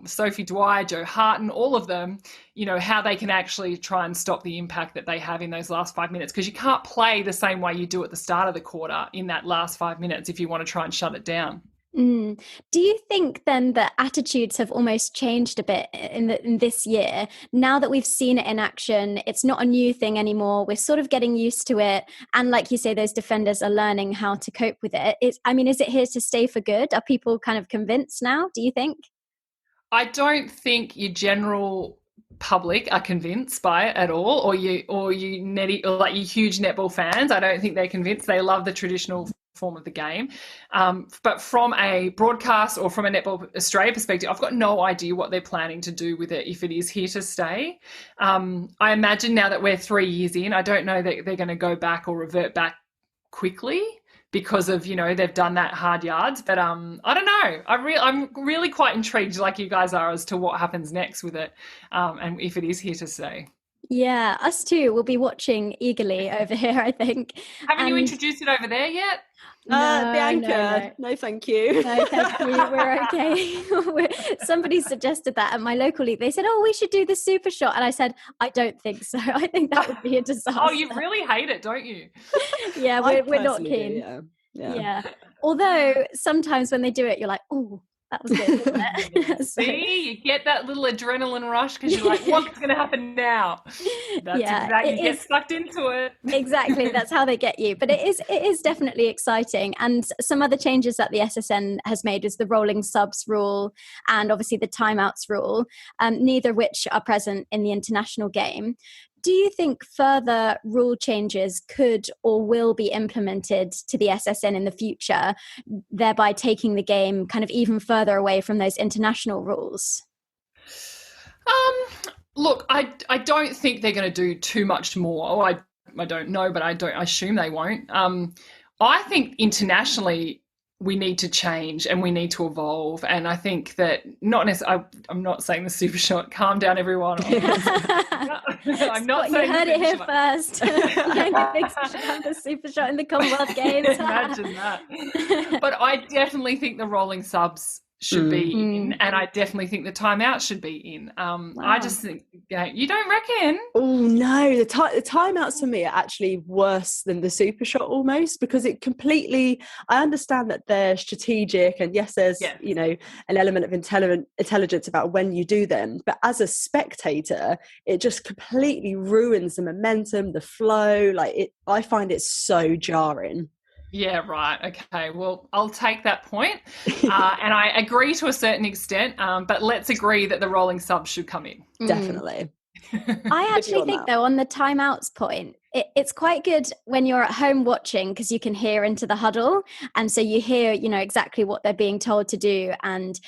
Sophie Dwyer, Jo Harton, all of them, how they can actually try and stop the impact that they have in those last 5 minutes, because you can't play the same way you do at the start of the quarter in that last 5 minutes if you want to try and shut it down. Do you think then that attitudes have almost changed a bit in this year? Now that we've seen it in action, it's not a new thing anymore. We're sort of getting used to it. And like you say, those defenders are learning how to cope with it. Is it here to stay for good? Are people kind of convinced now, do you think? I don't think your general public are convinced by it at all, or you like your huge netball fans. I don't think they're convinced. They love the traditional form of the game, but from a broadcast or from a Netball Australia perspective, I've got no idea what they're planning to do with it if it is here to stay. I imagine now that we're 3 years in, I don't know that they're going to go back or revert back quickly, because of they've done that hard yards. But I don't know. I'm really quite intrigued, like you guys are, as to what happens next with it, and if it is here to stay. Yeah, us too. We'll be watching eagerly over here, I think. Haven't you introduced it over there yet? No, Bianca, no, thank you. No, thank you. We're okay. Somebody suggested that at my local league. They said, "Oh, we should do the super shot," and I said, "I don't think so. I think that would be a disaster." Oh, you really hate it, don't you? Yeah, we're not keen. Do, yeah. Although sometimes when they do it, you're like, "Oh, that was good." Wasn't it? See, you get that little adrenaline rush because you're like, what's going to happen now? That's exactly, you get sucked into it. Exactly, that's how they get you. But it is definitely exciting. And some other changes that the SSN has made is the rolling subs rule and obviously the timeouts rule, neither of which are present in the international game. Do you think further rule changes could or will be implemented to the SSN in the future, thereby taking the game kind of even further away from those international rules? Look, I don't think they're going to do too much more. I don't know, but I assume they won't. I think internationally we need to change and we need to evolve. And I think that I'm not saying the super shot. Calm down, everyone. I'm not saying you heard it here first. Bianca thinks we should have the super shot in the Commonwealth Games. Imagine that. But I definitely think the rolling subs should be in, and I definitely think the timeout should be in. I just think, you don't reckon? Oh no, the timeouts for me are actually worse than the super shot almost, because it completely, I understand that they're strategic and yes, there's you know, an element of intelligence about when you do them, but as a spectator, it just completely ruins the momentum, the flow. Like I find it so jarring. Yeah, right. Okay, well, I'll take that point. And I agree to a certain extent, but let's agree that the rolling subs should come in. Definitely. I actually think, though, on the timeouts point, it's quite good when you're at home watching, because you can hear into the huddle. And so you hear, you know, exactly what they're being told to do. And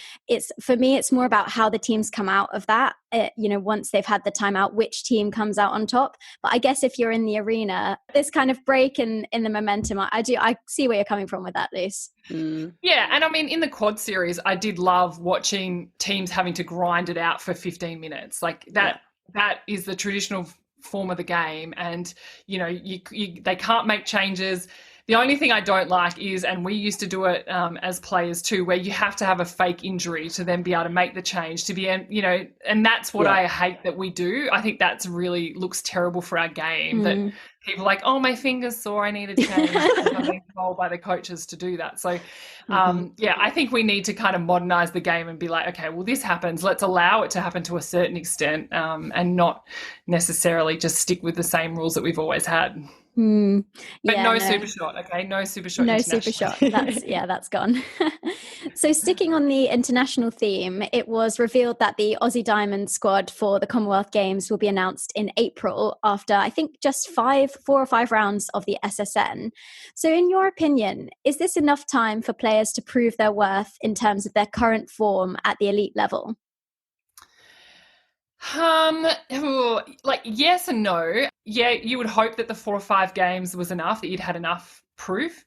for me, it's more about how the teams come out of that, you know, once they've had the timeout, which team comes out on top. But I guess if you're in the arena, this kind of break in the momentum, I see where you're coming from with that, Luce. Yeah, and I mean, in the quad series, I did love watching teams having to grind it out for 15 minutes. Like that. That is the traditional form of the game, and you know they can't make changes. The only thing I don't like is, and we used to do it as players too, where you have to have a fake injury to then be able to make the change, to be, you know, and that's what I hate that we do. I think that's really looks terrible for our game, that people are like, oh, my finger's sore, I need a change. I'm being told by the coaches to do that. So, I think we need to kind of modernise the game and be like, okay, well, this happens. Let's allow it to happen to a certain extent, and not necessarily just stick with the same rules that we've always had. But no super shot, okay? No super shot. No super shot. That's gone. So sticking on the international theme, it was revealed that the Aussie Diamond squad for the Commonwealth Games will be announced in April after, I think, just 4 or 5 rounds of the SSN. So in your opinion, is this enough time for players to prove their worth in terms of their current form at the elite level? Like yes and no. Yeah, you would hope that the 4 or 5 games was enough, that you'd had enough proof.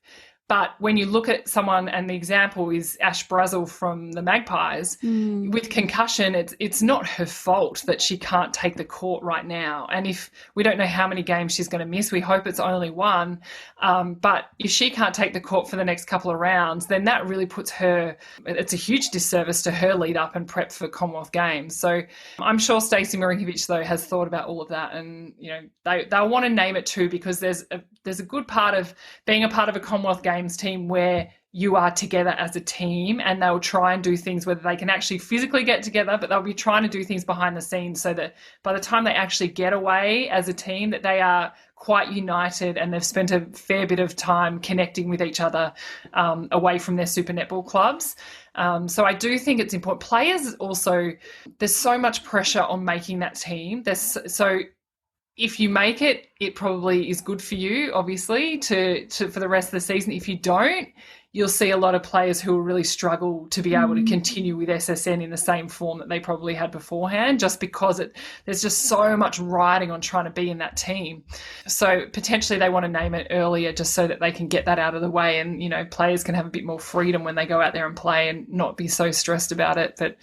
But when you look at someone, and the example is Ash Brazel from the Magpies, with concussion, it's not her fault that she can't take the court right now. And if we don't know how many games she's going to miss, we hope it's only 1. But if she can't take the court for the next couple of rounds, then that really puts her, it's a huge disservice to her lead up and prep for Commonwealth Games. So I'm sure Stacey Mirinkovic, though, has thought about all of that. And, you know, they'll want to name it too, because there's a good part of being a part of a Commonwealth Games team where you are together as a team, and they'll try and do things whether they can actually physically get together, but they'll be trying to do things behind the scenes so that by the time they actually get away as a team, that they are quite united and they've spent a fair bit of time connecting with each other away from their super netball clubs. So I do think it's important. Players also, there's so much pressure on making that team. So if you make it, it probably is good for you, obviously, to for the rest of the season. If you don't, you'll see a lot of players who will really struggle to be able to continue with SSN in the same form that they probably had beforehand, just because there's just so much riding on trying to be in that team. So potentially they want to name it earlier just so that they can get that out of the way, and, you know, players can have a bit more freedom when they go out there and play and not be so stressed about it. But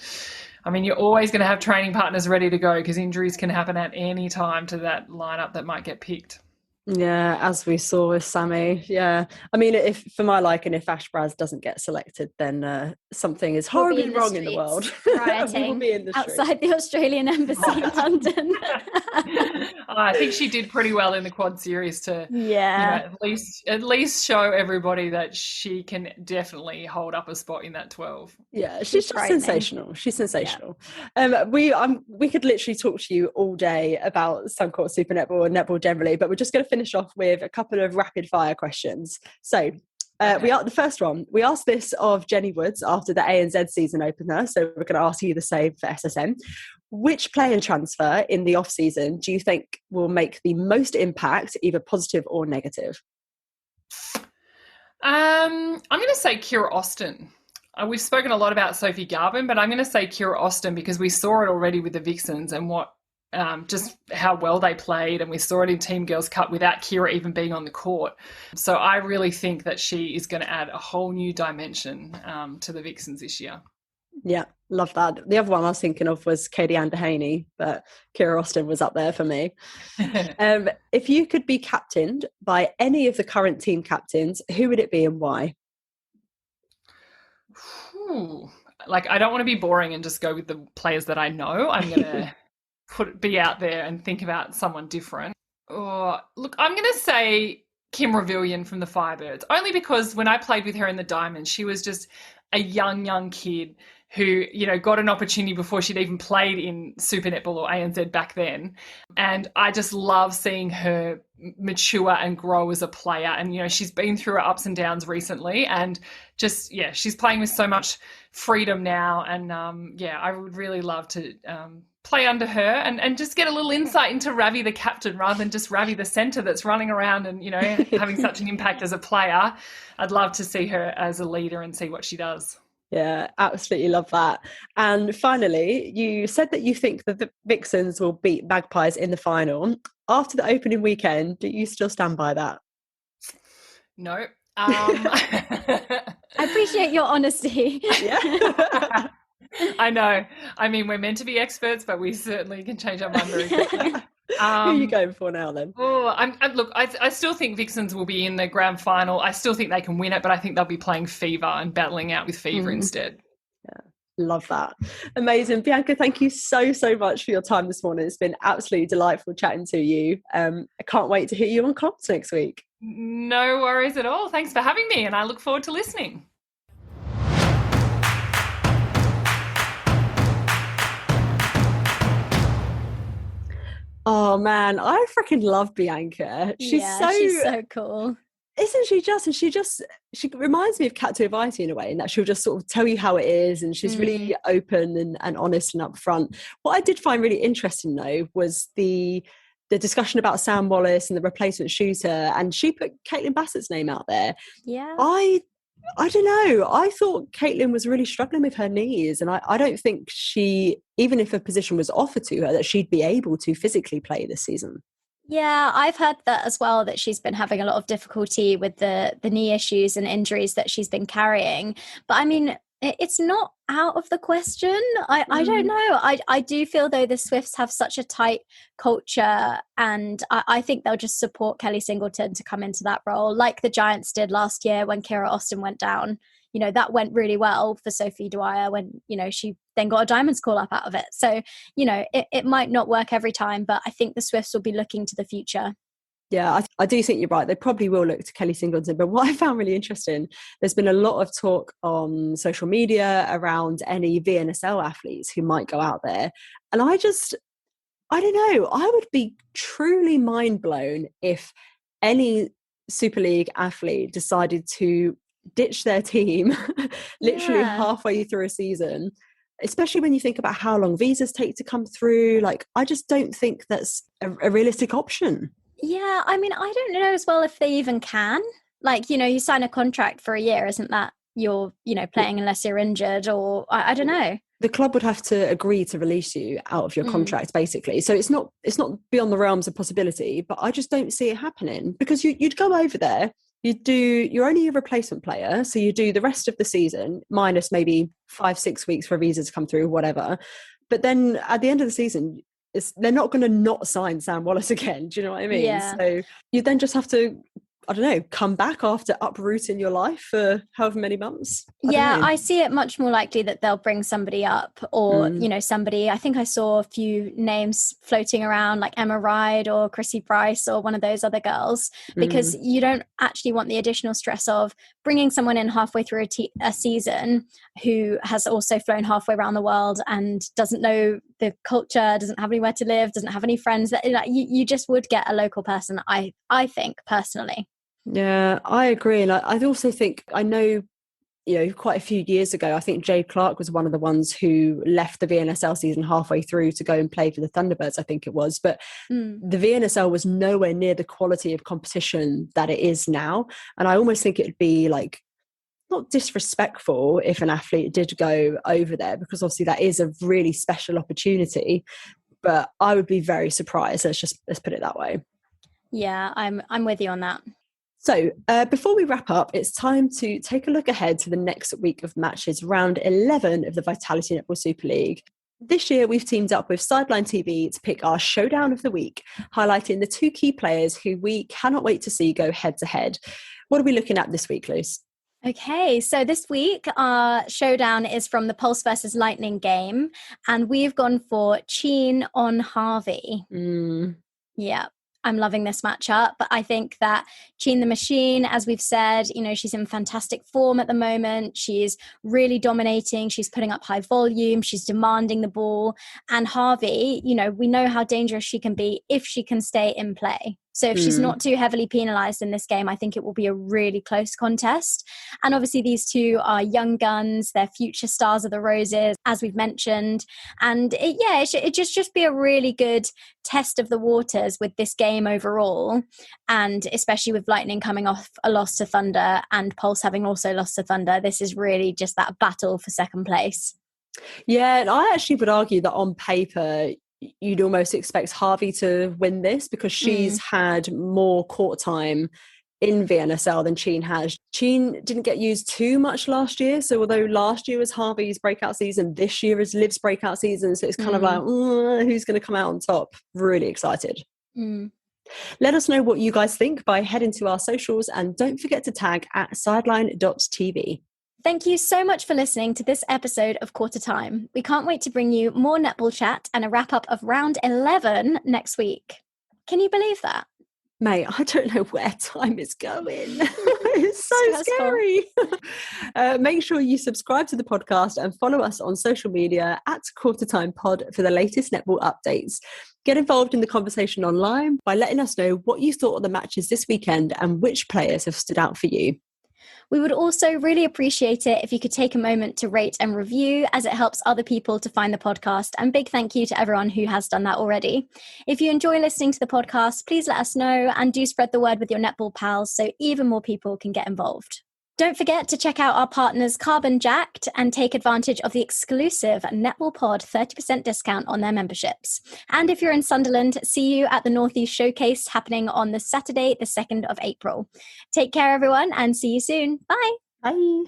I mean, you're always going to have training partners ready to go, because injuries can happen at any time to that lineup that might get picked. Yeah, as we saw with Sammy. Yeah, I mean, if for my liking, if Ash Braz doesn't get selected, then something is horribly wrong in the world. Rioting outside the Australian Embassy in London. I think she did pretty well in the quad series to, you know, at least show everybody that she can definitely hold up a spot in that 12. Yeah, she's just sensational. She's sensational. Yeah. We could literally talk to you all day about Suncorp Super Netball and netball generally, but we're just going to finish off with a couple of rapid fire questions. So the first one, we asked this of Jenny Woods after the ANZ season opener, so we're going to ask you the same for SSN. Which player transfer in the off season do you think will make the most impact, either positive or negative? I'm going to say Kira Austin. We've spoken a lot about Sophie Garvin, but I'm going to say Kira Austin, because we saw it already with the Vixens and just how well they played, and we saw it in Team Girls Cup without Kira even being on the court. So I really think that she is going to add a whole new dimension to the Vixens this year. Yeah, love that. The other one I was thinking of was Katie Anderhaney, but Kira Austin was up there for me. If you could be captained by any of the current team captains, who would it be and why? like, I don't want to be boring and just go with the players that I know. I'm going to be out there and think about someone different. Oh, look, I'm going to say Kim Revillion from the Firebirds, only because when I played with her in the Diamonds, she was just a young kid who, you know, got an opportunity before she'd even played in Super Netball or ANZ back then. And I just love seeing her mature and grow as a player. And, you know, she's been through her ups and downs recently, and just, yeah, she's playing with so much freedom now. And, yeah, I would really love to play under her and just get a little insight into Ravi, the captain, rather than just Ravi, the centre that's running around and, you know, having such an impact as a player. I'd love to see her as a leader and see what she does. Yeah, absolutely love that. And finally, you said that you think that the Vixens will beat Magpies in the final. After the opening weekend, do you still stand by that? No. I appreciate your honesty. Yeah. I know. I mean, we're meant to be experts, but we certainly can change our mind very quickly. Who are you going for now then? Look, I still think Vixens will be in the grand final. I still think they can win it, but I think they'll be playing Fever and battling out with Fever instead. Yeah, love that. Amazing. Bianca, thank you so much for your time this morning. It's been absolutely delightful chatting to you. I can't wait to hear you on comps next week. No worries at all. Thanks for having me, and I look forward to listening. Oh man, I freaking love Bianca. She's so cool. Isn't she just? And she reminds me of Qtr Time in a way, in that she'll just sort of tell you how it is, and she's really open and honest and upfront. What I did find really interesting though was the discussion about Sam Wallace and the replacement shooter, and she put Caitlin Bassett's name out there. Yeah. I don't know. I thought Caitlin was really struggling with her knees, and I don't think she, even if a position was offered to her, that she'd be able to physically play this season. Yeah, I've heard that as well, that she's been having a lot of difficulty with the knee issues and injuries that she's been carrying. But I mean, it's not out of the question. I don't know. I do feel though the Swifts have such a tight culture, and I think they'll just support Kelly Singleton to come into that role, like the Giants did last year when Kira Austin went down. You know, that went really well for Sophie Dwyer when, you know, she then got a Diamonds call up out of it. So, you know, it might not work every time, but I think the Swifts will be looking to the future. Yeah, I do think you're right. They probably will look to Kelly Singleton. But what I found really interesting, there's been a lot of talk on social media around any VNSL athletes who might go out there. And I don't know, I would be truly mind blown if any Super League athlete decided to ditch their team literally halfway through a season, especially when you think about how long visas take to come through. Like, I just don't think that's a realistic option. Yeah, I mean, I don't know as well if they even can. Like, you know, you sign a contract for a year, isn't that you're, you know, playing unless you're injured, or I don't know. The club would have to agree to release you out of your contract, basically. So it's not beyond the realms of possibility, but I just don't see it happening, because you'd go over there, you're only a replacement player, so you do the rest of the season minus maybe 5-6 weeks for a visa to come through, whatever. But then at the end of the season, they're not going to not sign Sam Wallace again. Do you know what I mean? Yeah. So you then just have to, I don't know, come back after uprooting your life for however many months. I see it much more likely that they'll bring somebody up, or, you know, somebody, I think I saw a few names floating around, like Emma Ryde or Chrissy Price or one of those other girls, because you don't actually want the additional stress of bringing someone in halfway through a season who has also flown halfway around the world and doesn't know the culture, doesn't have anywhere to live, doesn't have any friends. That, like, you just would get a local person, I think, personally. Yeah, I agree. And I also think, I know, you know, quite a few years ago, I think Jade Clark was one of the ones who left the VNSL season halfway through to go and play for the Thunderbirds, I think it was. But the VNSL was nowhere near the quality of competition that it is now. And I almost think it would be like, not disrespectful if an athlete did go over there, because obviously that is a really special opportunity. But I would be very surprised. Let's put it that way. Yeah, I'm with you on that. So before we wrap up, it's time to take a look ahead to the next week of matches, round 11 of the Vitality Netball Superleague. This year, we've teamed up with Sideline TV to pick our Showdown of the week, highlighting the two key players who we cannot wait to see go head to head. What are we looking at this week, Luce? Okay, so this week our showdown is from the Pulse versus Lightning game, and we've gone for Cheen on Harvey. Yeah, I'm loving this matchup. I think that Cheen the Machine, as we've said, she's in fantastic form at the moment. She's really dominating. She's putting up high volume. She's demanding the ball. And Harvey, we know how dangerous she can be if she can stay in play. So if she's not too heavily penalised in this game, I think it will be a really close contest. And obviously these two are young guns. They're future stars of the Roses, as we've mentioned. And it just be a really good test of the waters with this game overall. And especially with Lightning coming off a loss to Thunder and Pulse having also lost to Thunder, this is really just that battle for second place. Yeah, and I actually would argue that on paper, you'd almost expect Harvey to win this because she's had more court time in VNSL than Cheen has. Cheen didn't get used too much last year. So although last year was Harvey's breakout season, this year is Liv's breakout season. So it's kind of like, who's going to come out on top? Really excited. Let us know what you guys think by heading to our socials, and don't forget to tag at sideline.tv. Thank you so much for listening to this episode of Qtr Time. We can't wait to bring you more netball chat and a wrap-up of round 11 next week. Can you believe that? Mate, I don't know where time is going. It's so scary. Make sure you subscribe to the podcast and follow us on social media at Qtr Time Pod for the latest netball updates. Get involved in the conversation online by letting us know what you thought of the matches this weekend and which players have stood out for you. We would also really appreciate it if you could take a moment to rate and review, as it helps other people to find the podcast. And big thank you to everyone who has done that already. If you enjoy listening to the podcast, please let us know, and do spread the word with your netball pals so even more people can get involved. Don't forget to check out our partners Carbon Jacked and take advantage of the exclusive Netball Pod 30% discount on their memberships. And if you're in Sunderland, see you at the North East Showcase happening on the Saturday, the 2nd of April. Take care, everyone, and see you soon. Bye. Bye.